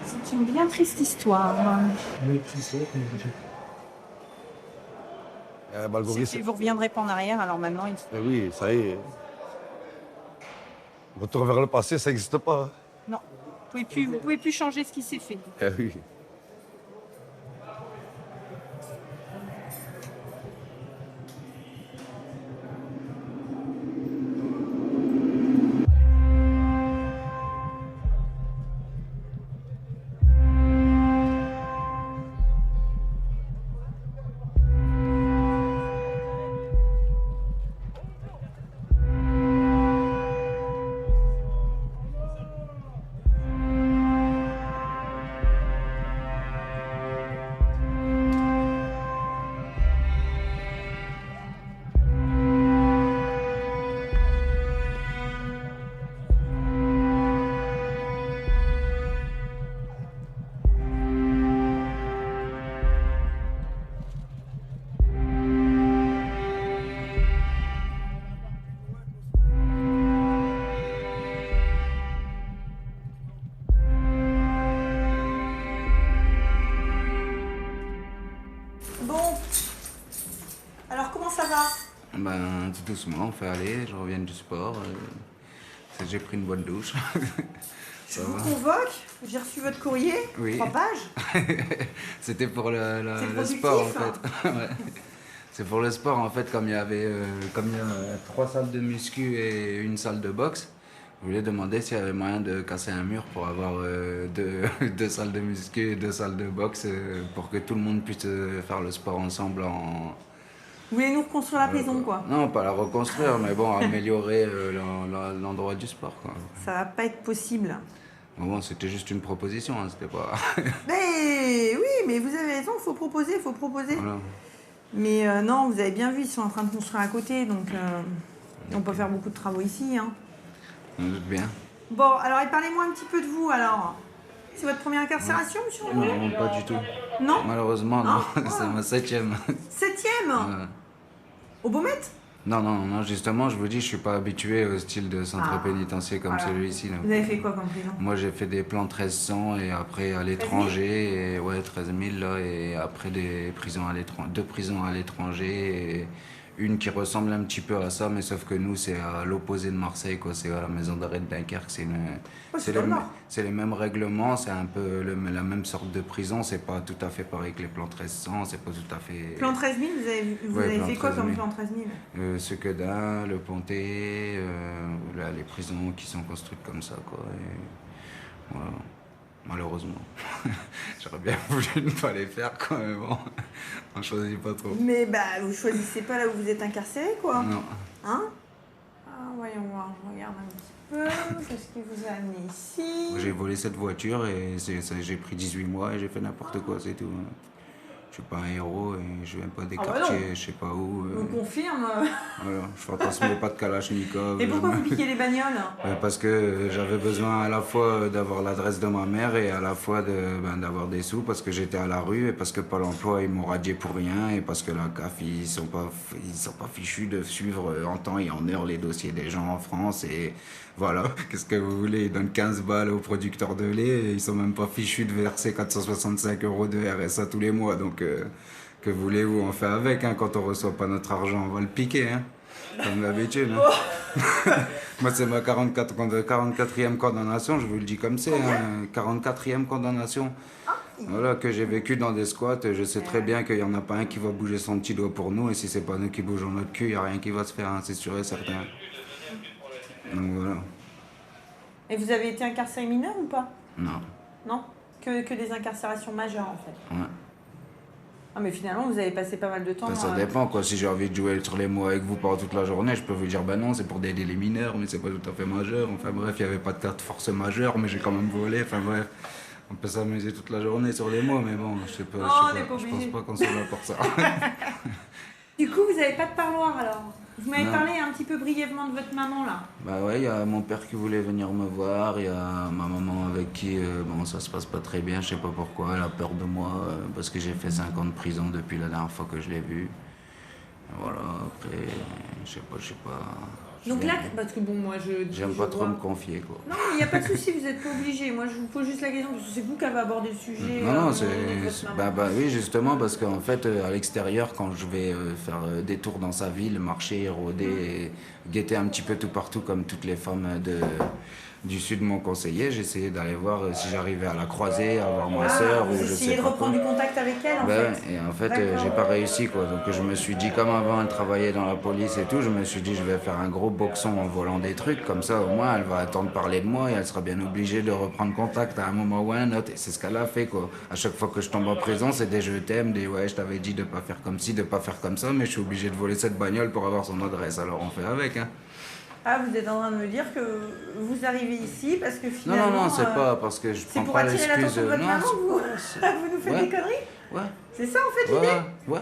C'est une bien triste histoire. Si vous ne reviendrez pas en arrière, alors maintenant... Oui, ça y est. Retour vers le passé, ça n'existe pas. Non, vous ne pouvez plus changer ce qui s'est fait. Eh oui. Alors, comment ça va? Ben, tout doucement, on fait aller, je reviens du sport. J'ai pris une bonne douche. Je vous convoque, j'ai reçu votre courrier, Oui. 3 pages. C'était pour C'est le productif, sport en hein. fait. Ouais. C'est pour le sport en fait, comme il y a 3 salles de muscu et une salle de boxe. Je voulais demander s'il y avait moyen de casser un mur pour avoir deux salles de muscu et 2 salles de boxe pour que tout le monde puisse faire le sport ensemble en... Vous voulez nous reconstruire la prison, quoi. Non, pas la reconstruire, mais bon, améliorer l'endroit du sport, quoi. Ça va pas être possible. Bon, c'était juste une proposition, hein, c'était pas... Mais oui, mais vous avez raison, faut proposer, faut proposer. Voilà. Mais non, vous avez bien vu, ils sont en train de construire à côté, donc on peut faire beaucoup de travaux ici. Hein. Je me doute bien. Bon, alors et parlez-moi un petit peu de vous, alors. C'est votre première incarcération, monsieur Romain? Non, pas du tout. Non? Malheureusement, non. C'est ma 7e. 7e? Au Baumettes? Non, justement, je vous dis, je suis pas habitué au style de centre pénitentiaire comme voilà. celui-ci. Vous avez fait quoi comme prison? Moi, j'ai fait des plans 1300 et après à l'étranger, et ouais, 13 000 là, et après deux prisons à l'étranger, et une qui ressemble un petit peu à ça, mais sauf que nous, c'est à l'opposé de Marseille, quoi. C'est à la maison d'arrêt de Dunkerque. C'est les mêmes règlements, c'est un peu la même sorte de prison. C'est pas tout à fait pareil que les plans 1300, c'est pas tout à fait. Plan 13 000, vous avez fait quoi comme plan 13 000? Sequedin, Le Pontet, les prisons qui sont construites comme ça, quoi. Et voilà. Malheureusement. J'aurais bien voulu ne pas les faire, quoi, mais bon, on choisit pas trop. Mais bah, vous choisissez pas là où vous êtes incarcéré, quoi. Non. Hein? Ah, voyons voir, je regarde un petit peu. Qu'est-ce qui vous a amené ici? J'ai volé cette voiture et j'ai pris 18 mois et j'ai fait n'importe quoi, c'est tout. Je suis pas un héros et je viens pas des quartiers, je sais pas où. Je vous confirme. Voilà, je fantasme pas de Kalachnikov. Et pourquoi vous piquez les bagnoles? Parce que j'avais besoin à la fois d'avoir l'adresse de ma mère et à la fois d'avoir des sous parce que j'étais à la rue et parce que Pôle emploi ils m'ont radié pour rien et parce que la CAF ils sont pas fichus de suivre en temps et en heure les dossiers des gens en France et voilà, qu'est-ce que vous voulez, ils donnent 15 balles aux producteurs de lait et ils sont même pas fichus de verser 465 € de RSA tous les mois donc que voulez-vous, on fait avec, hein, quand on reçoit pas notre argent, on va le piquer, hein, comme d'habitude. Hein. Moi, c'est ma 44e condamnation, je vous le dis comme c'est, hein, 44e condamnation. Voilà, que j'ai vécu dans des squats, je sais très bien qu'il n'y en a pas un qui va bouger son petit doigt pour nous, et si c'est pas nous qui bougeons notre cul, il n'y a rien qui va se faire, hein, c'est sûr et certain. Donc voilà. Et vous avez été incarcéré mineur ou pas? Non. Non? Que des incarcérations majeures, en fait. Ouais. Ah, mais finalement, vous avez passé pas mal de temps... Ça dépend, quoi. Si j'ai envie de jouer sur les mots avec vous pendant toute la journée, je peux vous dire, ben non, c'est pour des délits mineurs, mais c'est pas tout à fait majeur. Enfin bref, il n'y avait pas de cas de force majeure, mais j'ai quand même volé. Enfin bref, on peut s'amuser toute la journée sur les mots, mais bon, je sais pas, je pense pas qu'on soit là pour ça. Du coup, vous n'avez pas de parloir, alors? Vous m'avez Non. parlé un petit peu brièvement de votre maman, là. Bah ouais, il y a mon père qui voulait venir me voir, il y a ma maman avec qui, bon, ça se passe pas très bien, je sais pas pourquoi, elle a peur de moi, parce que j'ai fait 5 ans de prison depuis la dernière fois que je l'ai vue. Voilà, après, je sais pas... Donc là, parce que bon, moi, J'aime pas trop me confier, quoi. Non, mais il n'y a pas de souci, vous n'êtes pas obligé. Moi, je vous pose juste la question, parce que c'est vous qui avez abordé le sujet. Non, oui, justement, parce qu'en fait, à l'extérieur, quand je vais faire des tours dans sa ville, marcher, rôder, et guetter un petit peu tout partout, comme toutes les femmes du sud m'ont conseillé, j'essayais d'aller voir si j'arrivais à la croiser, à voir ma sœur, ou je sais pas. Vous essayez de reprendre du contact avec elle, en fait. Et en fait, j'ai pas réussi, quoi. Donc je me suis dit, comme avant, elle travaillait dans la police et tout, je me suis dit, je vais faire un gros boxon en volant des trucs, comme ça, au moins, elle va attendre parler de moi et elle sera bien obligée de reprendre contact à un moment ou à un autre. Et c'est ce qu'elle a fait, quoi. À chaque fois que je tombe en prison, c'est des je t'aime, des ouais, je t'avais dit de pas faire comme ci, de pas faire comme ça, mais je suis obligé de voler cette bagnole pour avoir son adresse. Alors on fait avec, hein. Ah, vous êtes en train de me dire que vous arrivez ici parce que finalement... Non, c'est pas parce que je prends pas l'excuse... C'est pour attirer l'attention de votre maman, vous nous faites des conneries? Ouais. C'est ça, en fait, l'idée? Ouais,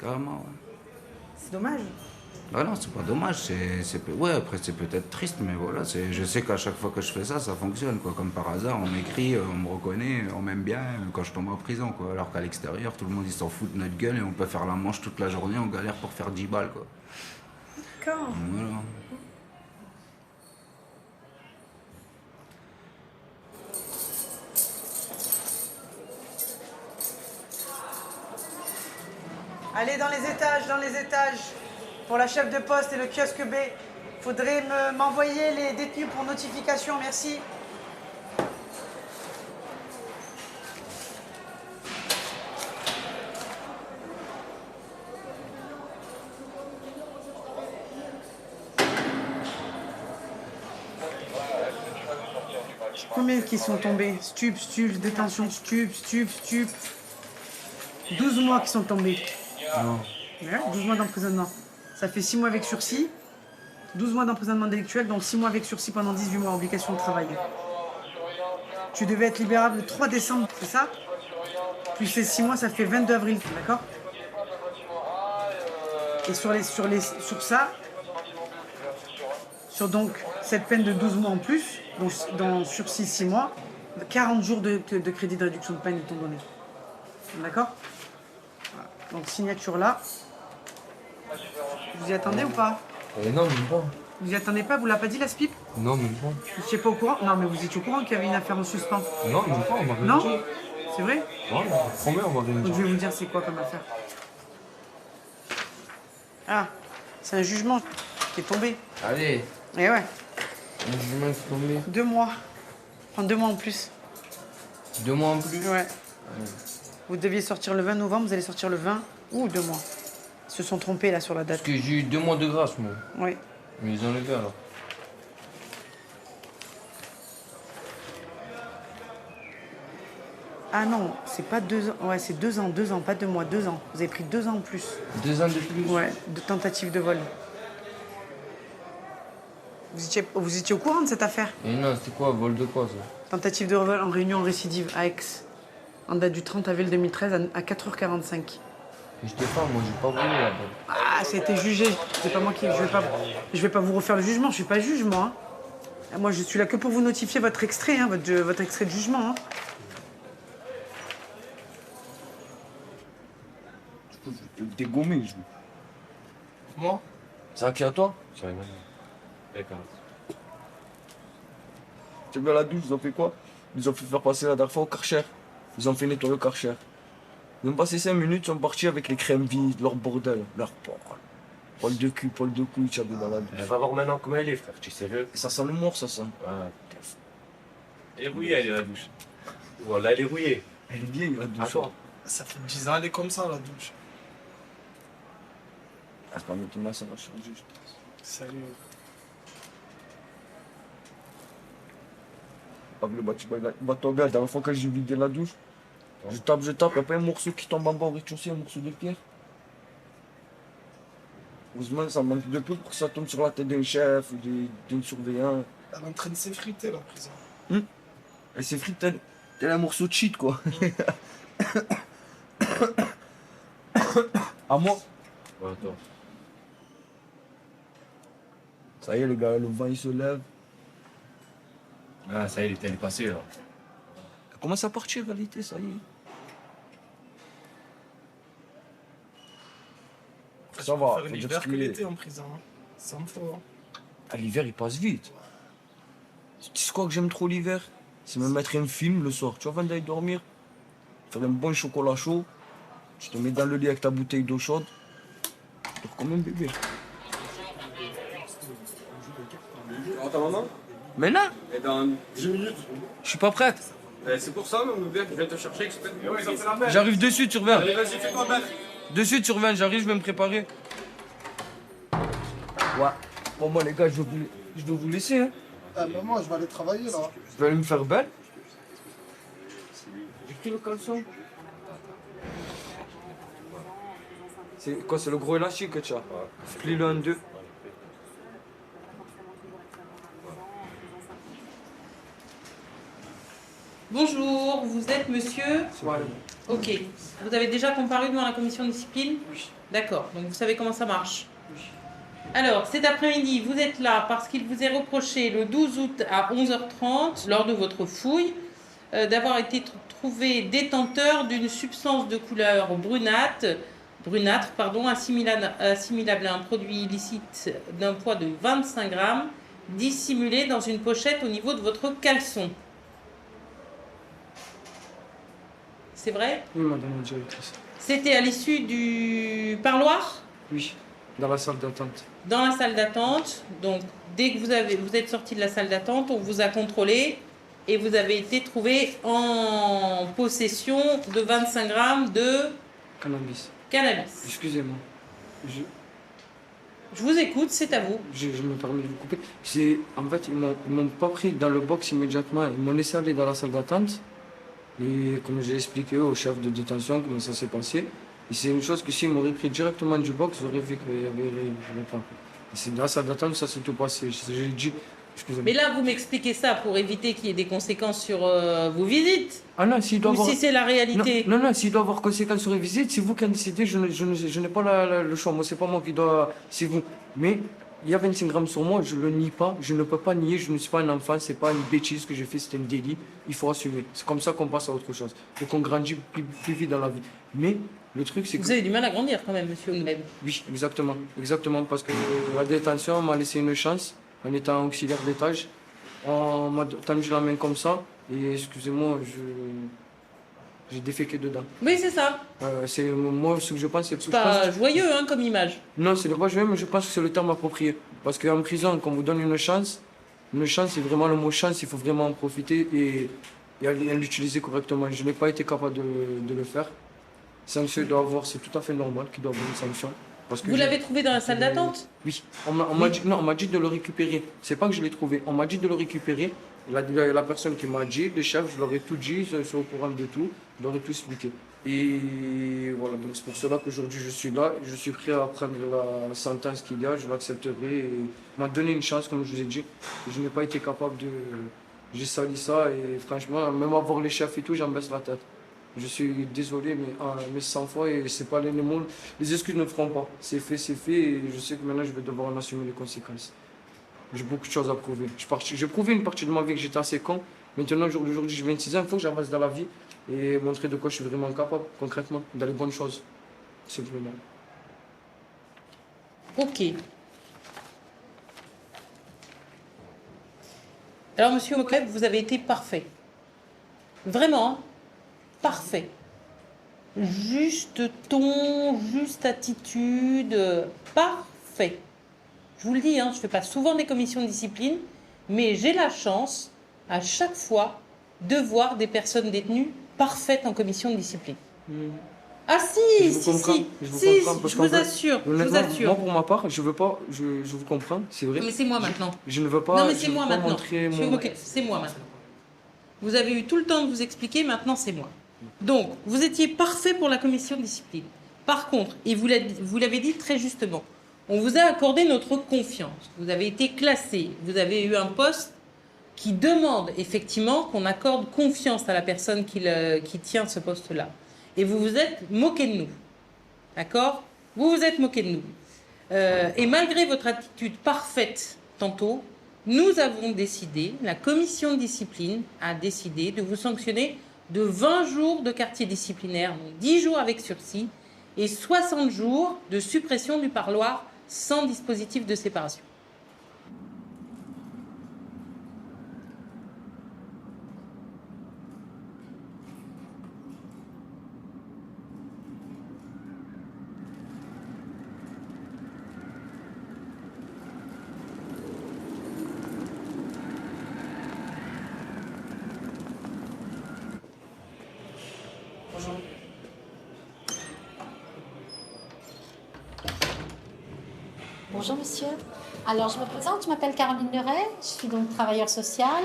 carrément, ouais. C'est dommage. Ah non, c'est pas dommage, ouais, après c'est peut-être triste, mais voilà, je sais qu'à chaque fois que je fais ça, ça fonctionne, quoi. Comme par hasard, on m'écrit, on me reconnaît, on m'aime bien quand je tombe en prison, quoi. Alors qu'à l'extérieur, tout le monde, il s'en fout de notre gueule et on peut faire la manche toute la journée, on galère pour faire 10 balles, quoi. D'accord. Voilà. Allez dans les étages, pour la chef de poste et le kiosque B. Faudrait m'envoyer les détenus pour notification, merci. Combien qui sont tombés? Stup, détention, stup. 12 mois qui sont tombés. Non. Ouais, 12 mois d'emprisonnement. Ça fait 6 mois avec sursis, 12 mois d'emprisonnement délictuel, donc 6 mois avec sursis pendant 18 mois, obligation de travail. Tu devais être libérable le 3 décembre, c'est ça? Plus ces 6 mois, ça fait 22 avril, d'accord? Et sur donc cette peine de 12 mois en plus, donc dans sursis 6 mois, 40 jours de crédit de réduction de peine ils t'ont donné. D'accord? Voilà. Donc signature là. Vous y attendez ou pas? Non, même pas. Vous y attendez pas? Vous l'avez pas dit la SPIP? Non, même pas. Vous étiez pas au courant? Non, mais vous étiez au courant qu'il y avait une affaire en suspens? Non, même pas, on m'a rien Non? dit. C'est vrai? Ouais, on m'a rien Donc dit. je vais vous dire c'est quoi comme affaire. Ah, c'est un jugement qui est tombé. Allez. Eh ouais. Un jugement qui est tombé. 2 mois. Prends 2 mois en plus. 2 mois en plus? Ouais. Vous deviez sortir le 20 novembre, vous allez sortir le 20 ou 2 mois. Ils se sont trompés là sur la date. Parce que j'ai eu 2 mois de grâce, moi. Oui. Mais ils ont levé alors. Ah non, c'est pas 2 ans. Ouais, c'est 2 ans, pas 2 mois, 2 ans. Vous avez pris 2 ans en plus. 2 ans de plus? Ouais, de tentative de vol. Vous étiez au courant de cette affaire? Et non, c'était quoi? Vol de quoi, ça? Tentative de vol en réunion récidive à Aix, en date du 30 avril 2013 à 4h45. Et je t'ai pas, moi, j'ai pas voulu là-bas. Ah, ça a été jugé. C'est pas moi qui. Je vais pas vous refaire le jugement. Je suis pas juge, moi. Hein. Moi, je suis là que pour vous notifier votre extrait, hein, votre extrait de jugement. Hein. Je vais te dégommer, je. Moi? C'est à qui à toi? C'est rien. D'accord. Tu vois la douche, ils ont fait quoi? Ils ont fait faire passer la dernière fois au Karcher. Ils ont fait nettoyer au Karcher. Ils ont passé 5 minutes, ils sont partis avec les crèmes vides, leur bordel, leur poil de cul, poil de couille, tu as vu dans la douche. Elle va voir maintenant comment elle est, frère, tu es sérieux? Et ça sent le mort, ça sent. Ah, elle est rouillée, elle est la douche. Voilà, elle est rouillée. Elle est vieille, la douche. Attends. Ça fait 10 ans, elle est comme ça, la douche. Ah, c'est pas maintenant, ça va changer, je pense. Salut. Pablo, bah, tu vas tomber, la dernière fois que j'ai vidé la douche, je tape, y a pas un morceau qui tombe en bas au rez-de-chaussée, un morceau de pierre. Heureusement, ça manque de peu pour que ça tombe sur la tête d'un chef ou d'un surveillant. Elle est en train de s'effriter, la prison. Elle s'effrite tel un morceau de shit, quoi. À moi? Ouais, attends. Ça y est, les gars, le vent il se lève. Ah, ça y est, elle est passée, là. Elle commence à partir, en réalité, ça y est. Ça va, Faire faut dire l'hiver ce que qu'il est. l'été en prison. Hein. Ça me faut. Hein. Ah, l'hiver, il passe vite. Tu sais quoi que j'aime trop l'hiver? C'est me mettre un film le soir. Tu vois, avant d'aller dormir, faire un bon chocolat chaud, tu te mets dans le lit avec ta bouteille d'eau chaude, tu dors comme un bébé. Attends, maman? Maintenant? Et dans 10 minutes. Je suis pas prête. C'est pour ça, mon père qui vient te chercher. J'arrive de suite, surveille. Allez, vas-y, fais-toi belle. De suite, surveille, j'arrive, je vais me préparer. Ouais. Bon, moi, les gars, je vais vous laisser. Hein. Maman, je vais aller travailler là. Je vais aller me faire belle. J'ai pris le caleçon. C'est quoi, c'est le gros élastique que tu as? Plie-le en deux. Bonjour, vous êtes monsieur? Ok. Vous avez déjà comparu devant la commission de discipline? Oui. D'accord, donc vous savez comment ça marche? Oui. Alors, cet après-midi, vous êtes là parce qu'il vous est reproché le 12 août à 11h30, lors de votre fouille, d'avoir été trouvé détenteur d'une substance de couleur brunâtre, assimilable à un produit illicite d'un poids de 25 grammes, dissimulé dans une pochette au niveau de votre caleçon. C'est vrai? Oui, madame la directrice. C'était à l'issue du parloir? Oui. Dans la salle d'attente. Dans la salle d'attente, donc dès que vous êtes sorti de la salle d'attente, on vous a contrôlé et vous avez été trouvé en possession de 25 grammes de cannabis. Excusez-moi. Je vous écoute, c'est à vous. Je me permets de vous couper. En fait, ils m'ont pas pris dans le box immédiatement. Ils m'ont laissé aller dans la salle d'attente. Et comme j'ai expliqué au chef de détention comment ça s'est passé, et c'est une chose que s'ils m'auraient pris directement du box, j'aurais vu qu'il y avait pas. Et c'est dans la salle d'attente, ça s'est tout passé. J'ai dit, excusez-moi. Mais là, vous m'expliquez ça pour éviter qu'il y ait des conséquences sur vos visites. Ah non, s'il doit Ou avoir... si c'est la réalité. Non, s'il doit avoir conséquences sur les visites, c'est vous qui en décidez, je n'ai pas le choix. Moi, c'est pas moi qui dois... C'est vous. Mais il y a 25 grammes sur moi, je le nie pas. Je ne peux pas nier, je ne suis pas un enfant, c'est pas une bêtise que j'ai fait, c'était un délit. Il faut assumer. C'est comme ça qu'on passe à autre chose. Et qu'on grandit plus vite dans la vie. Mais le truc, c'est que... Vous avez du mal à grandir quand même, monsieur Ouneb. Oui, exactement. Exactement, parce que la détention m'a laissé une chance en étant auxiliaire d'étage. On m'a tendu la main comme ça. Et excusez-moi, j'ai déféqué dedans. Oui, c'est ça. Moi, ce que je pense, c'est... C'est pas joyeux hein, comme image. Non, c'est pas joyeux, mais je pense que c'est le terme approprié. Parce qu'en prison, quand on vous donne une chance, c'est vraiment le mot chance, il faut vraiment en profiter et l'utiliser correctement. Je n'ai pas été capable de le faire. Sanction doit avoir, c'est tout à fait normal qu'il doit avoir une sanction. Parce que Vous l'avez trouvé dans la salle d'attente? Oui. On m'a dit de le récupérer. C'est pas que je l'ai trouvé. On m'a dit de le récupérer. La personne qui m'a dit, le chef, je leur ai tout dit, ils sont au courant de tout, je leur ai tout expliqué. Et voilà, donc c'est pour cela qu'aujourd'hui je suis là, je suis prêt à prendre la sentence qu'il y a, je l'accepterai. Et on m'a donné une chance, comme je vous ai dit. Je n'ai pas été capable de... J'ai sali ça et franchement, même avoir les chefs et tout, j'en baisse la tête. Je suis désolé, mais 100 fois, et c'est pas les mots, les excuses ne feront pas. C'est fait, et je sais que maintenant je vais devoir en assumer les conséquences. J'ai beaucoup de choses à prouver. J'ai prouvé une partie de ma vie que j'étais assez con. Maintenant, aujourd'hui, j'ai 26 ans, il faut que j'avance dans la vie et montrer de quoi je suis vraiment capable, concrètement, dans les bonnes choses. Simplement. Ok. Alors, monsieur Mokleb, vous avez été parfait. Vraiment, parfait. Juste ton, juste attitude, parfait. Je vous le dis, hein, je ne fais pas souvent des commissions de discipline, mais j'ai la chance, à chaque fois, de voir des personnes détenues parfaites en commission de discipline. Ah si, je vous assure, je vous assure. Moi, pour ma part, je veux pas, je vous comprends, c'est vrai. Mais c'est moi maintenant. Je ne veux pas. Non, mais c'est moi maintenant. Montrer C'est moi maintenant. Vous avez eu tout le temps de vous expliquer, maintenant c'est moi. Donc, vous étiez parfait pour la commission de discipline. Par contre, et vous l'avez dit très justement, on vous a accordé notre confiance. Vous avez été classé. Vous avez eu un poste qui demande effectivement qu'on accorde confiance à la personne qui tient ce poste-là. Et vous vous êtes moqué de nous. D'accord? Vous vous êtes moqué de nous. Et malgré votre attitude parfaite tantôt, nous avons décidé, la commission de discipline a décidé de vous sanctionner de 20 jours de quartier disciplinaire, donc 10 jours avec sursis, et 60 jours de suppression du parloir sans dispositif de séparation. Bonjour. Bonjour monsieur. Alors je me présente, je m'appelle Caroline Leray, je suis donc travailleur social.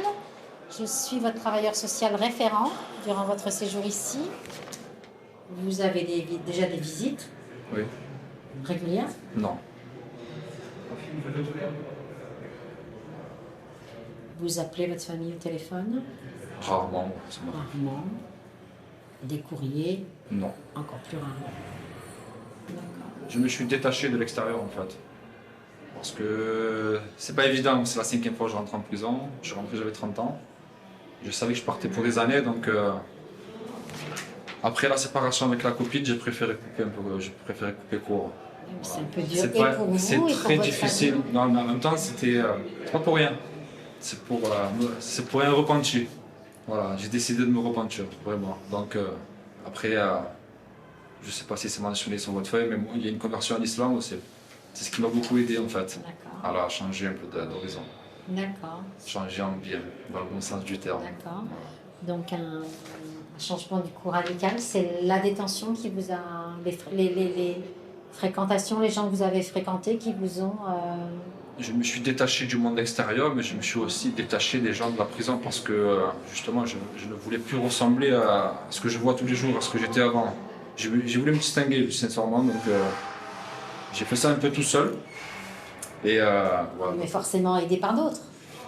Je suis votre travailleur social référent durant votre séjour ici. Vous avez déjà des visites Oui. régulières? Non. Vous appelez votre famille au téléphone? Rarement. Rarement. Des courriers? Non. Encore plus rarement. Je me suis détaché de l'extérieur en fait. Parce que c'est pas évident, c'est la 5e fois que je rentre en prison. Je suis rentré, j'avais 30 ans. Je savais que je partais pour des années, donc après la séparation avec la copine, j'ai préféré couper un peu, j'ai préféré couper court. C'est un peu dur et pour vous c'est et pour très votre difficile. famille. Non, mais en même temps, c'était pas pour rien. C'est pour un repenti. Voilà, j'ai décidé de me repentir, vraiment. Donc après, je sais pas si c'est mentionné sur votre feuille, mais moi, il y a une conversion à l'islam aussi. C'est ce qui m'a beaucoup aidé en fait. D'accord. Alors à changer un peu d'horizon. D'accord. Changer en bien, dans le bon sens du terme. D'accord. Donc un changement du coup radical, c'est la détention qui vous a... les fréquentations, les gens que vous avez fréquentés qui vous ont... Je me suis détaché du monde extérieur, mais je me suis aussi détaché des gens de la prison parce que justement, je ne voulais plus ressembler à ce que je vois tous les jours, à ce que j'étais avant. J'ai voulu me distinguer, sincèrement, donc j'ai fait ça un peu tout seul. Et voilà. Mais forcément aidé par d'autres.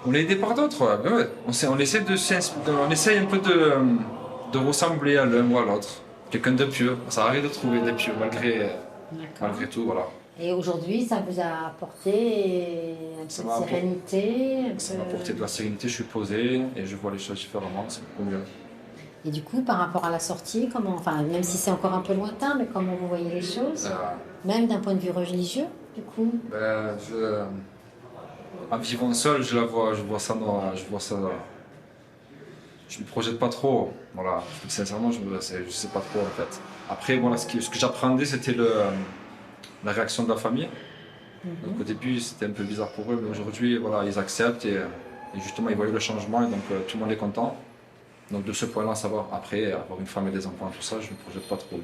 On est aidé par d'autres, ouais. Ouais. On essaye un peu de ressembler à l'un ou à l'autre. Quelqu'un de pieux, ça arrive de trouver des pieux malgré tout, voilà. Et aujourd'hui, ça vous a apporté un peu de sérénité Ça m'a apporté de la sérénité, je suis posé et je vois les choses différemment, c'est beaucoup mieux. Et du coup, par rapport à la sortie, comment, enfin, même si c'est encore un peu lointain, mais comment vous voyez les choses, même d'un point de vue religieux, du coup? En vivant seul, je vois ça, je me projette pas trop, voilà. Sincèrement, je sais pas trop en fait. Après, voilà, ce que j'appréhendais, c'était la réaction de la famille. Donc au début, c'était un peu bizarre pour eux, mais aujourd'hui, voilà, ils acceptent et justement, ils voient le changement et donc tout le monde est content. Donc de ce point-là, ça va. Après, avoir une femme et des enfants, tout ça, je ne me projette pas trop.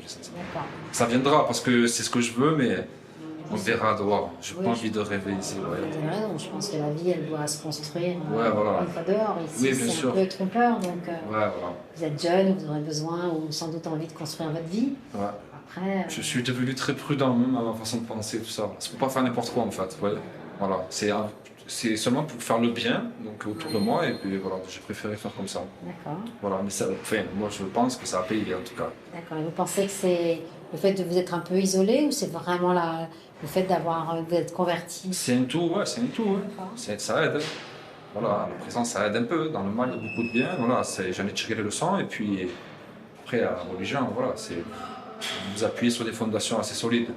Ça viendra parce que c'est ce que je veux, mais on verra dehors. Je n'ai pas envie de rêver ici. Ouais. Vous avez raison, je pense que la vie, elle doit se construire voilà. une fois dehors. Ici, oui, bien c'est sûr. un peu trompeur, donc voilà. Vous êtes jeune, vous aurez besoin ou sans doute envie de construire votre vie. Ouais. Après, je suis devenu très prudent même à ma façon de penser, tout ça. Il ne faut pas faire n'importe quoi en fait. Ouais. Voilà. C'est seulement pour faire le bien donc, autour de moi et puis voilà, j'ai préféré faire comme ça. D'accord. Voilà, mais ça, enfin, moi je pense que ça a payé en tout cas. D'accord. Et vous pensez que c'est le fait de vous être un peu isolé ou c'est vraiment le fait d'être converti? C'est un tout, ouais, c'est un tout. Ouais. Ça aide. Voilà, la présence ça aide un peu. Dans le mal, il y a beaucoup de bien. Voilà, j'en ai tiré les leçons et puis après, la religion, voilà, c'est vous appuyez sur des fondations assez solides.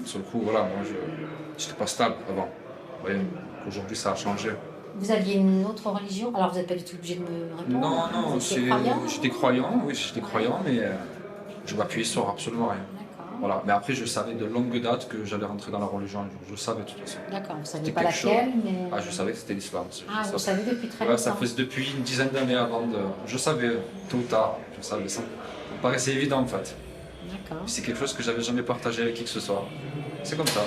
Sur le coup, voilà, moi je n'étais pas stable avant. Vous voyez, aujourd'hui ça a changé. Vous aviez une autre religion? Alors vous n'êtes pas du tout obligé de me répondre. Non, j'étais croyant, mais je m'appuyais sur absolument rien. Voilà. Mais après, je savais de longue date que j'allais rentrer dans la religion un jour. Je le savais de toute façon. D'accord, vous ne saviez pas laquelle, mais... Ah, je savais que c'était l'islam. Ah, vous savez depuis très longtemps? Ça faisait depuis une dizaine d'années avant de... Je savais, tôt ou tard, je savais ça. Ça me paraissait évident en fait. D'accord. C'est quelque chose que j'avais jamais partagé avec qui que ce soit. C'est comme ça.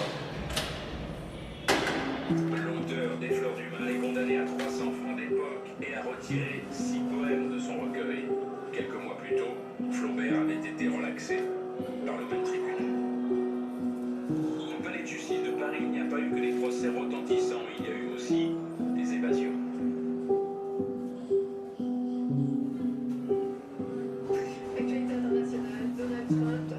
L'auteur des Fleurs du Mal est condamné à 300 francs d'époque et a retiré 6 poèmes de son recueil. Quelques mois plus tôt, Flaubert avait été relaxé par le même tribunal. Au palais de justice de Paris, il n'y a pas eu que des procès retentissants, il y a eu aussi des évasions. Actualité internationale, Donald Trump,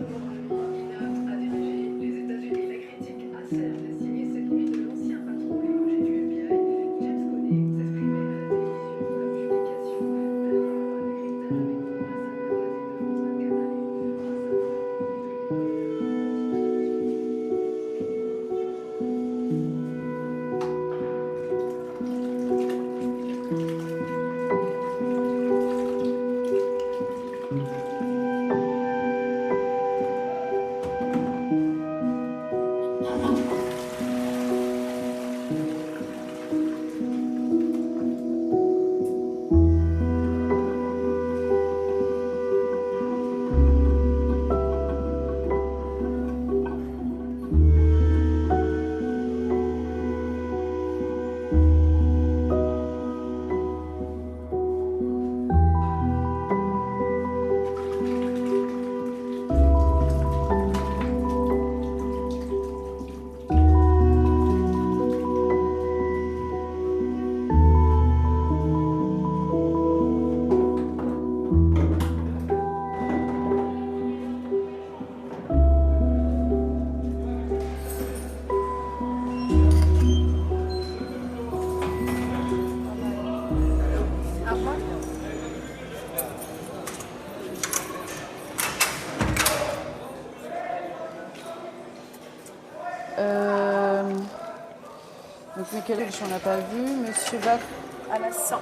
il a dirigé les États-Unis. La critique acère de signer cette nuit de l'ancien patron limogé du FBI, James Comey, s'exprimait à la télévision. La publication d'un livre écrit avec Donc Michael, on n'a pas vu. Monsieur va à la 100.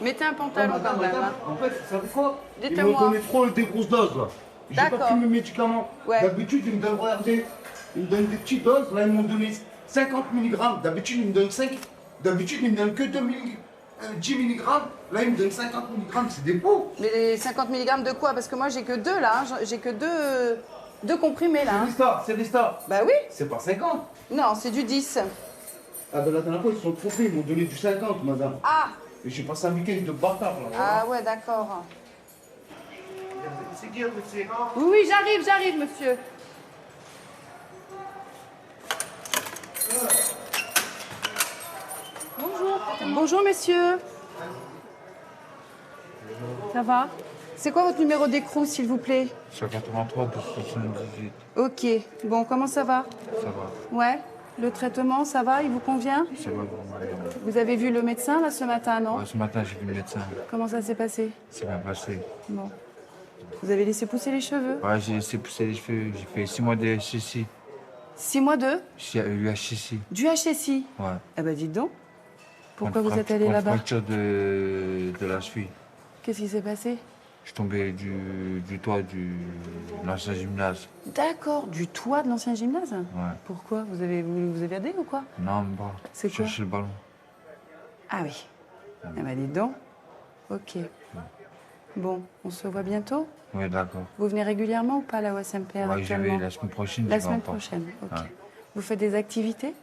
Mettez un pantalon quand même. Hein. En fait, vous savez quoi? Ils Dites-moi. m'ont donné trop des grosses doses là. J'ai pas D'accord. pris mes médicaments. Ouais. D'habitude, ils me donnent, regardez, ils me donnent des petites doses. Là, ils m'ont donné 50 mg. D'habitude, ils me donnent 5. D'habitude, ils me donnent que 10 mg. Là, ils me donnent 50 mg. C'est des pots. Mais les 50 mg de quoi? Parce que moi j'ai que 2 là. Hein. J'ai que deux comprimés là. Hein. C'est des stars. Bah oui. C'est pas 50. Non, c'est du 10. Ah ben la dernière fois, ils se sont trompés. Ils m'ont donné du 50, madame. Ah. Et j'ai passé un week-end de bâtard là. Ah ouais, d'accord. C'est qui le c'est là? Oui, oui, j'arrive, monsieur. Bonjour. Bonjour, messieurs. Ça va? C'est quoi votre numéro d'écrou, s'il vous plaît? 183 278. Ok. Bon, comment ça va? Ça va. Ouais. Le traitement, ça va? Il vous convient? Ça va vraiment. Vous avez vu le médecin, là, ce matin, non? Ouais, ce matin, j'ai vu le médecin. Comment ça s'est passé? C'est bien passé. Bon. Vous avez laissé pousser les cheveux? Ouais, j'ai laissé pousser les cheveux. J'ai fait 6 mois de HSI. 6 mois de? J'ai eu HSI. Du HSI? Ouais. Eh ben, dites donc. Pourquoi Contre vous êtes allé là-bas? fracture de la cheville. Qu'est-ce qui s'est passé? Je suis tombé du toit de l'ancien gymnase. D'accord, du toit de l'ancien gymnase? Ouais. Pourquoi? Vous avez adhéré ou quoi? Non, mais bon. C'est quoi? Chercher le ballon. Ah oui. Eh ben, dites donc. Ok. Bon, on se voit bientôt? Oui, d'accord. Vous venez régulièrement ou pas là au SMPR Ouais, j'y actuellement? vais la semaine prochaine. La j'y vais semaine encore. prochaine, ok. Ouais. Vous faites des activités?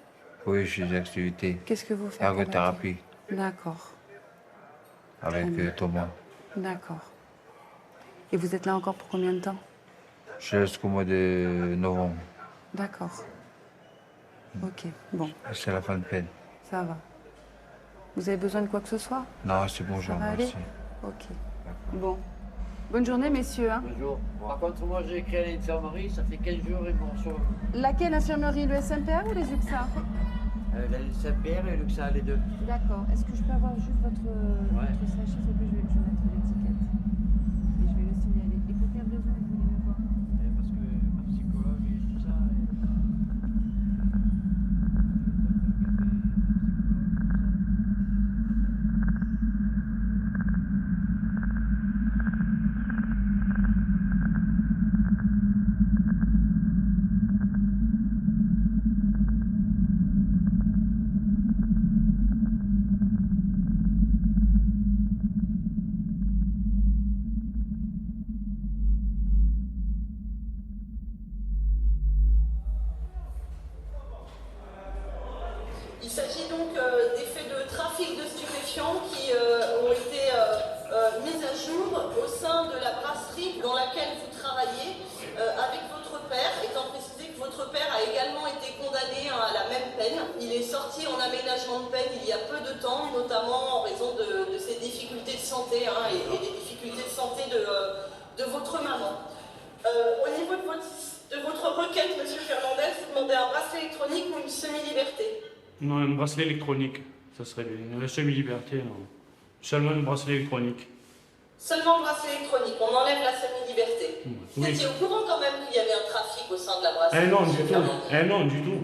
Oui, je fais des activités. Qu'est-ce que vous faites? comme Ergothérapie. activité? D'accord, Avec Très bien. Thomas. d'accord. Et vous êtes là encore pour combien de temps? Je suis là jusqu'au mois de novembre. D'accord. Ok, bon, C'est la fin de peine. ça va. Vous avez besoin de quoi que ce soit? Non, c'est bon, je Ça vous va aller? remercie. Ok. Bon. Bonne journée, messieurs. Hein. Bonjour. Par contre, moi, j'ai écrit à l'infirmerie, ça fait 15 jours, ils m'ont reçu. Laquelle infirmerie? Le SMPR ou les UXA? La SMPR et l'UXA, les deux. D'accord. Est-ce que je peux avoir juste votre sachet, s'il vous plaît? Je vais mettre l'étiquette. Et je vais le signaler. Et pour quelle raison vous voulez me voir? Parce que ma psychologue et tout ça. Il s'agit donc des faits de trafic de stupéfiants qui ont été mis à jour au sein de la brasserie dans laquelle vous travaillez avec votre père, étant précisé que votre père a également été condamné à la même peine. Il est sorti en aménagement de peine il y a peu de temps, notamment en raison de ses difficultés de santé et des difficultés de santé de votre maman. Au niveau de votre requête, M. Fernandez, vous demandez un bracelet électronique ou une semi-liberté? Non, un bracelet électronique, ça serait bien. La semi-liberté, non. Seulement un bracelet électronique. Seulement le bracelet électronique, on enlève la semi-liberté. Vous Oui. étiez au courant quand même qu'il y avait un trafic au sein de la brasserie? Eh non, M. du tout. Fernandez. Eh non, du tout.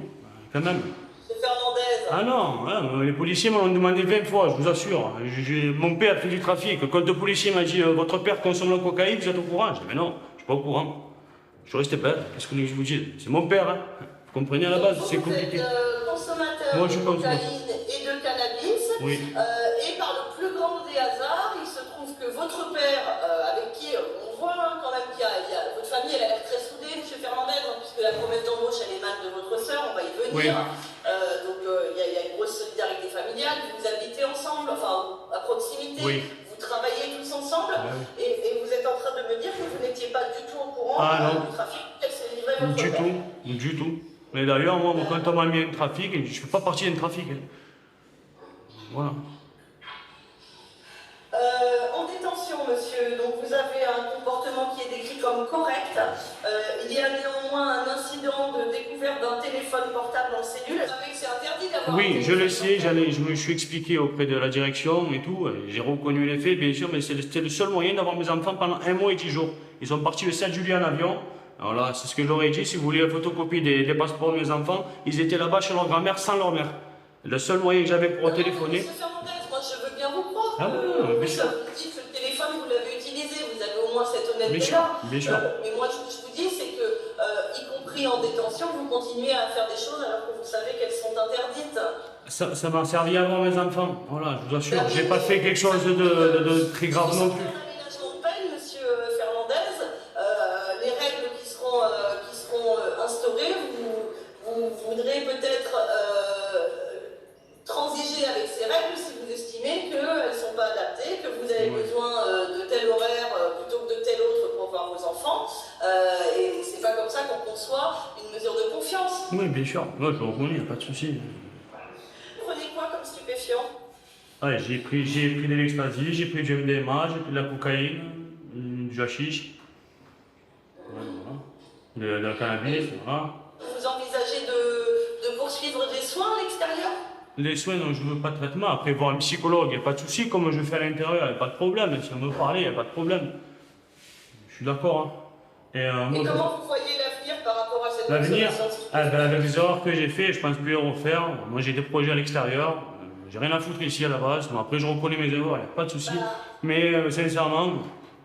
Quand même. M. Fernandez. Ah non, hein, les policiers m'ont demandé 20 fois, je vous assure. Mon père fait du trafic. Quand le policier m'a dit votre père consomme la cocaïne, vous êtes au courant? Je dis mais non, je suis pas au courant. Je restais bête, qu'est-ce que je vous dis? C'est mon père, hein. Vous comprenez à la base, c'est compliqué. Vous êtes consommateur Moi, je de consomme. cocaïne et de cannabis. Oui. Et par le plus grand des hasards, il se trouve que votre père, avec qui on voit quand même qu'il y a votre famille, elle a l'air très soudée, M. Fernandez, puisque la promesse d'embauche, elle émane de votre sœur, on va y venir. Oui. Donc il y a une grosse solidarité familiale, vous habitez ensemble, enfin à proximité, Oui. vous travaillez tous ensemble, et vous êtes en train de me dire que vous n'étiez pas du tout au courant du trafic qu'elle s'est livré votre Du père. tout, du tout. Mais d'ailleurs, moi, quand on m'a mis un trafic, je ne fais pas partie d'un trafic. Hein. Voilà. En détention, monsieur, donc vous avez un comportement qui est décrit comme correct. Il y a néanmoins un incident de découverte d'un téléphone portable en cellule. Vous savez que c'est interdit d'avoir un Oui, je téléphone le sais, je me suis expliqué auprès de la direction et tout. J'ai reconnu les faits, bien sûr, mais c'était le seul moyen d'avoir mes enfants pendant 1 mois et 10 jours. Ils sont partis le 7 juillet en avion. Alors là, c'est ce que j'aurais dit, si vous voulez la photocopie des passeports de mes enfants, ils étaient là-bas chez leur grand-mère sans leur mère. Le seul moyen que j'avais pour téléphoner. Monsieur Fernandez, moi je veux bien vous croire, Ah oui, bien sûr. Vous dites que le téléphone, vous l'avez utilisé, vous avez au moins cette Bien sûr, honnêteté-là. bien sûr. Mais moi, ce que je vous dis, c'est que, y compris en détention, vous continuez à faire des choses alors que vous savez qu'elles sont interdites. Ça m'a servi à voir mes enfants, voilà, je vous assure. J'ai pas fait quelque chose de très grave non plus. Aménagement de peine, monsieur Fernandez, les règles qui seront instaurées, vous voudrez peut-être transiger avec ces règles si vous estimez qu'elles ne sont pas adaptées, que vous avez besoin de tel horaire plutôt que de tel autre pour voir vos enfants. Et c'est pas comme ça qu'on conçoit une mesure de confiance. Oui, bien sûr, moi je le reconnais, y a pas de souci. Vous prenez quoi comme stupéfiant? Ouais, j'ai pris de l'ecstasy, j'ai pris du MDMA, j'ai pris de la cocaïne, du hashish, voilà. De la cannabis, voilà. Vous envisagez de poursuivre des soins à l'extérieur? Les soins, non, je veux pas de traitement. Après, voir un psychologue, il n'y a pas de souci. Comme je fais à l'intérieur, il n'y a pas de problème. Si on veut parler, il n'y a pas de problème. Je suis d'accord. Hein. Et comment vous voyez l'avenir par rapport à cette l'avenir, obsolescence? avec les erreurs que j'ai fait, je pense plus les refaire. Moi, j'ai des projets à l'extérieur. J'ai rien à foutre ici à la base. Bon, après, je reconnais mes erreurs, il n'y a pas de souci. Mais sincèrement,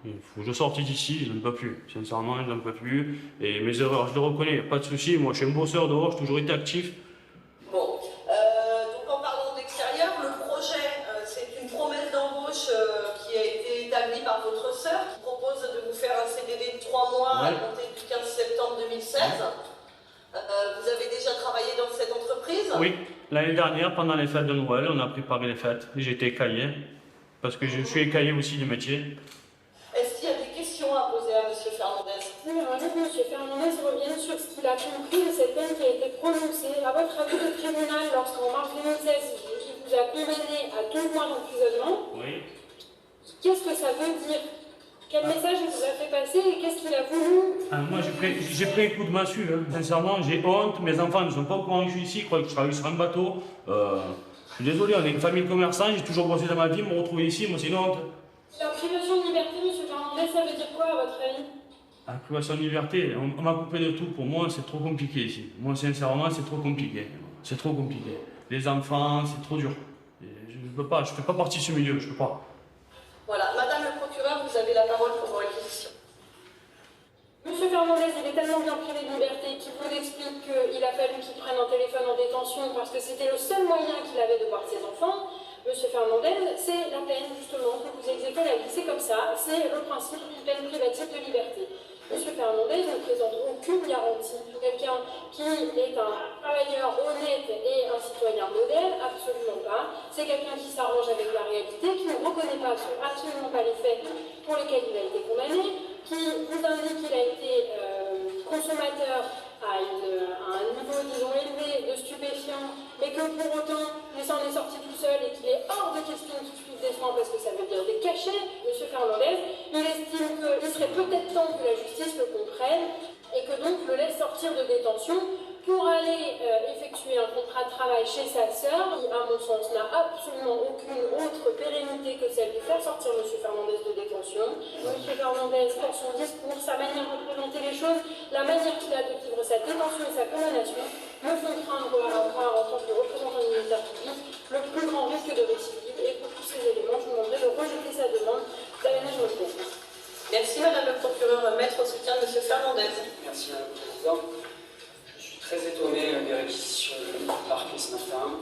il faut que je sorte d'ici, je n'en peux plus. Sincèrement, je n'en peux plus. Et mes erreurs, je les reconnais, il n'y a pas de souci. Moi, je suis un bosseur dehors, j'ai toujours été actif. Bon, donc en parlant d'extérieur, le projet, c'est une promesse d'embauche qui a été établie par votre sœur, qui propose de vous faire un CDD de 3 mois à compter du 15 septembre 2016. Vous avez déjà travaillé dans cette entreprise? Oui, l'année dernière, pendant les fêtes de Noël, on a préparé les fêtes. J'ai été écaillé, parce que je suis écaillé aussi du métier. Est-ce qu'il y a des questions à poser à M. Fernandez? Oui, j'aimerais bien que M. Fernandez revienne sur ce qu'il a compris de cette peine qui a été prononcée. À votre avis, le tribunal, lorsqu'en mars 2016, il vous a condamné à 12 mois d'emprisonnement, oui. Qu'est-ce que ça veut dire? Quel message il vous a fait passer et qu'est-ce qu'il a voulu? Moi, j'ai pris un coup de massue, hein. Sincèrement, j'ai honte. Mes enfants ne sont pas au courant que je suis ici, ils croient que je travaille sur un bateau. Je suis désolé, on est une famille commerçante, j'ai toujours bossé dans ma vie, me retrouver ici, moi c'est une honte. La privation de liberté, M. Fernandez, ça veut dire quoi à votre avis? La privation de liberté, on m'a coupé de tout. Pour moi, c'est trop compliqué ici. Moi, sincèrement, c'est trop compliqué. C'est trop compliqué. Les enfants, c'est trop dur. Et je ne peux pas, je ne fais pas partie de ce milieu, je ne peux pas. Voilà, Madame le procureur, vous avez la parole pour vos réquisitions. Monsieur Fernandez, il est tellement bien privé de liberté qu'il vous explique qu'il a fallu qu'il prenne un téléphone en détention parce que c'était le seul moyen qu'il avait de voir ses enfants. Monsieur Fernandez, c'est la peine justement que vous exécutez la vie. C'est comme ça, c'est le principe d'une peine privative de liberté. Monsieur Fernandez ne présente aucune garantie pour quelqu'un qui est un travailleur honnête et un citoyen modèle, absolument pas. C'est quelqu'un qui s'arrange avec la réalité, qui ne reconnaît pas absolument pas les faits pour lesquels il a été condamné, qui vous indique qu'il a été consommateur à un niveau, disons, élevé de stupéfiants, mais que pour autant, il s'en est sorti tout seul et qu'il est hors de question qu'il suive des soins parce que ça veut dire des cachets, M. Fernandez, il estime qu'il serait peut-être temps que la justice le comprenne et que donc le laisse sortir de détention pour aller effectuer un contrat de travail chez sa sœur, qui, à mon sens, n'a absolument aucune autre pérennité que celle de faire sortir M. Fernandez de détention. M. Fernandez, pour son discours, sa manière de présenter les choses, la manière qu'il a de vivre sa détention et sa condamnation, me font craindre en tant que représentant du ministère public le plus grand risque de récidive. Et pour tous ces éléments, je vous demanderai de rejeter sa demande d'aménagement de peine. Merci Madame le procureur. Maître au soutien de M. Fernandez. Merci Madame la Présidente. Je suis très étonné des réquisitions du parquet ce matin.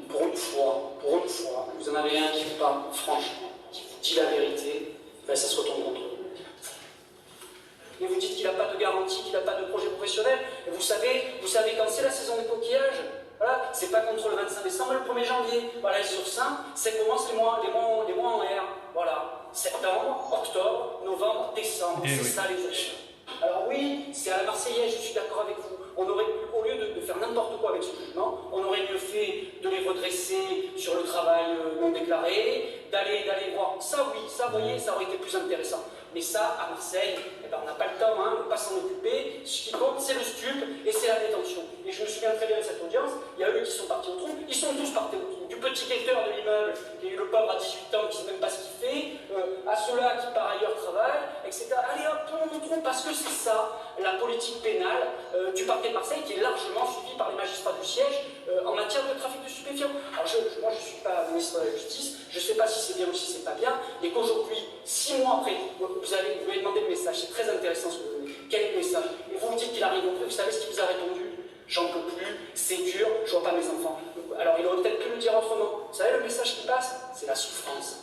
Pour une fois, vous en avez un qui vous parle franchement, qui vous dit la vérité, ben ça se retourne contre vous. Et vous dites qu'il n'a pas de garantie, qu'il n'a pas de projet professionnel. Et vous savez quand c'est la saison des coquillages, voilà, c'est pas contre le 25 décembre, le 1er janvier. Voilà, sur ça, ça commence les mois en R. Voilà, septembre, octobre, novembre, décembre, c'est ça les achats. Alors oui, c'est à la Marseillaise, je suis d'accord avec vous. On aurait, au lieu de faire n'importe quoi avec ce jugement, on aurait mieux fait de les redresser sur le travail non déclaré, d'aller voir. Ça oui, ça vous voyez, ça aurait été plus intéressant. Mais ça, à Marseille, eh ben, on n'a pas le temps, hein, on ne peut pas s'en occuper. Ce qui compte, c'est le stup et c'est la détention. Et je me souviens très bien de cette audience, il y a eux qui sont partis au trou, ils sont tous partis au trou. Du petit quêteur de l'immeuble, qui est le pauvre à 18 ans, qui ne sait même pas ce qu'il fait, à ceux-là qui par ailleurs travaillent travail, etc. Allez hop, tout le monde trompe parce que c'est ça, la politique pénale du parquet de Marseille qui est largement suivie par les magistrats du siège en matière de trafic de stupéfiants. Alors moi je ne suis pas ministre de la Justice, je ne sais pas si c'est bien ou si c'est pas bien, et qu'aujourd'hui, 6 mois après, vous m'avez demandé le message, c'est très intéressant ce que vous donnez. Quel est le message? Et vous me dites qu'il arrive auprès, vous savez ce qu'il vous a répondu? J'en peux plus, c'est dur, je vois pas mes enfants. Alors il aurait peut-être pu le dire autrement. Vous savez le message qui passe? C'est la souffrance.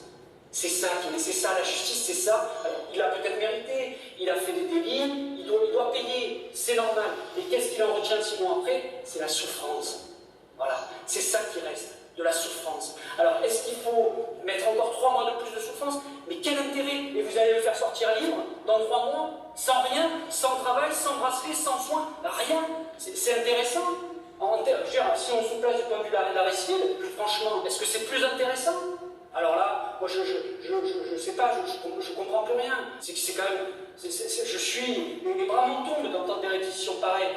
C'est ça c'est ça, la justice, c'est ça. Alors, il a peut-être mérité, il a fait des délits, il doit payer, c'est normal. Et qu'est-ce qu'il en retient 6 mois après? C'est la souffrance. Voilà, c'est ça qui reste, de la souffrance. Alors, est-ce qu'il faut mettre encore 3 mois de plus de souffrance? Mais quel intérêt? Et vous allez le faire sortir libre dans 3 mois? Sans rien, sans travail, sans bracelet, sans soins, rien. C'est intéressant. Si on se place du point de vue de l'Aristide, franchement, est-ce que c'est plus intéressant? Alors là, moi je sais pas, je comprends plus rien. C'est quand même, les bras m'en tombent d'entendre des réquisitions pareilles.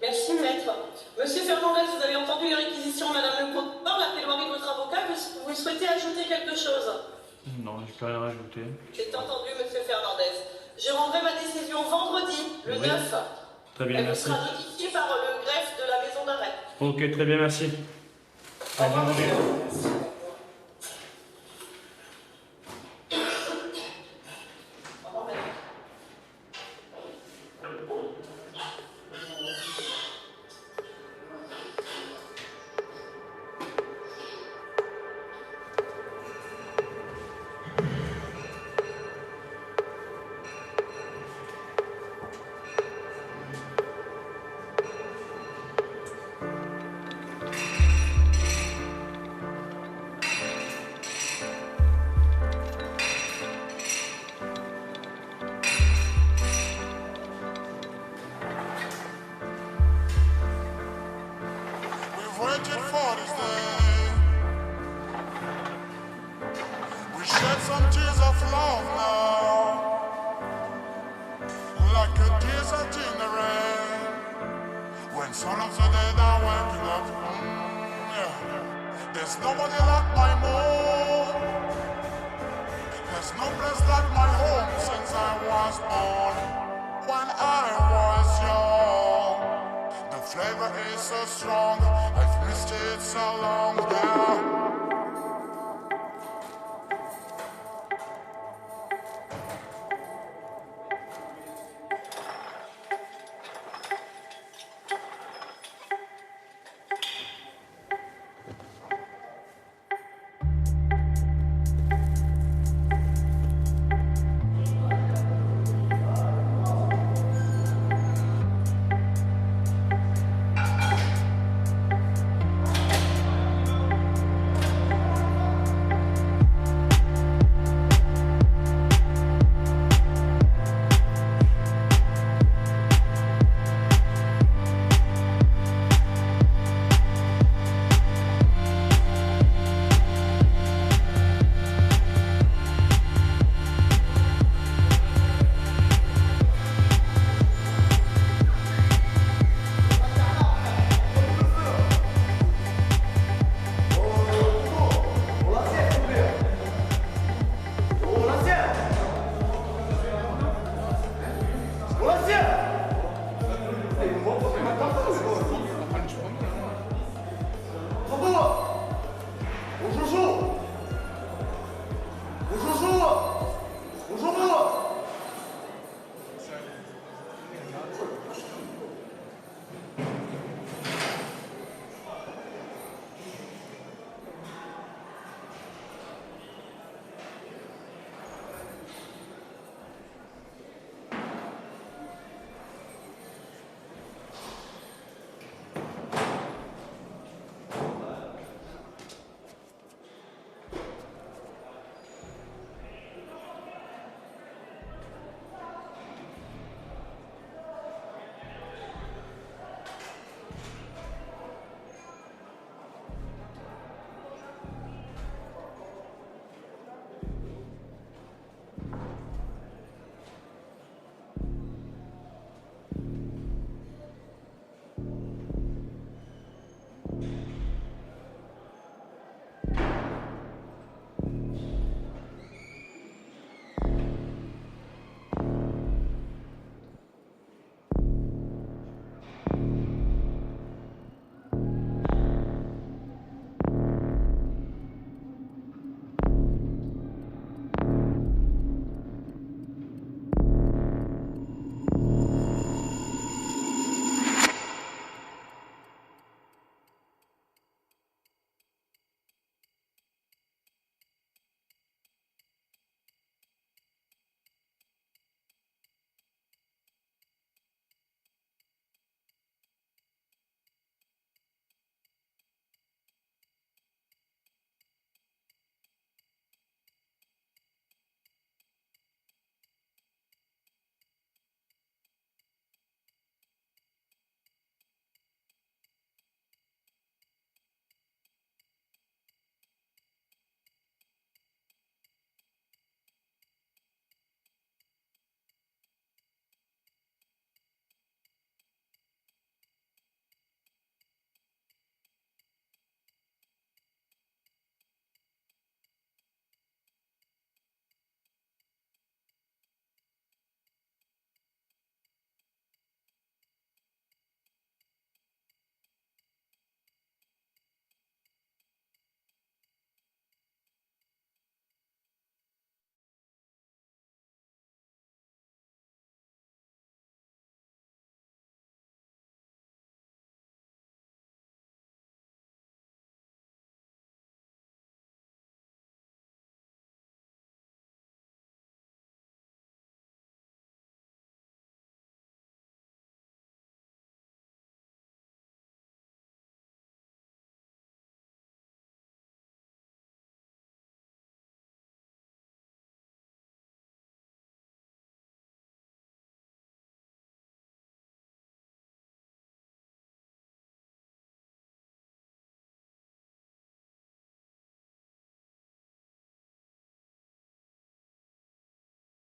Merci, maître. Monsieur Fernandez, vous avez entendu les réquisitions, madame le procureur, la plaidoirie de votre avocat. Vous souhaitez ajouter quelque chose? Non, je peux rien rajouter. C'est entendu, monsieur Fernandez. Je rendrai ma décision vendredi, le 9. Très bien, Elle merci. sera notifiée par le greffe de la maison d'arrêt. Ok, très bien, merci. Au revoir, monsieur. Waited for this day. We shed some tears of love now, like a desert in the rain. When some of the dead are waking up, yeah. There's nobody like my mom. There's no place like my home since I was born. When I was young, the flavor is so strong. I've missed it so long now.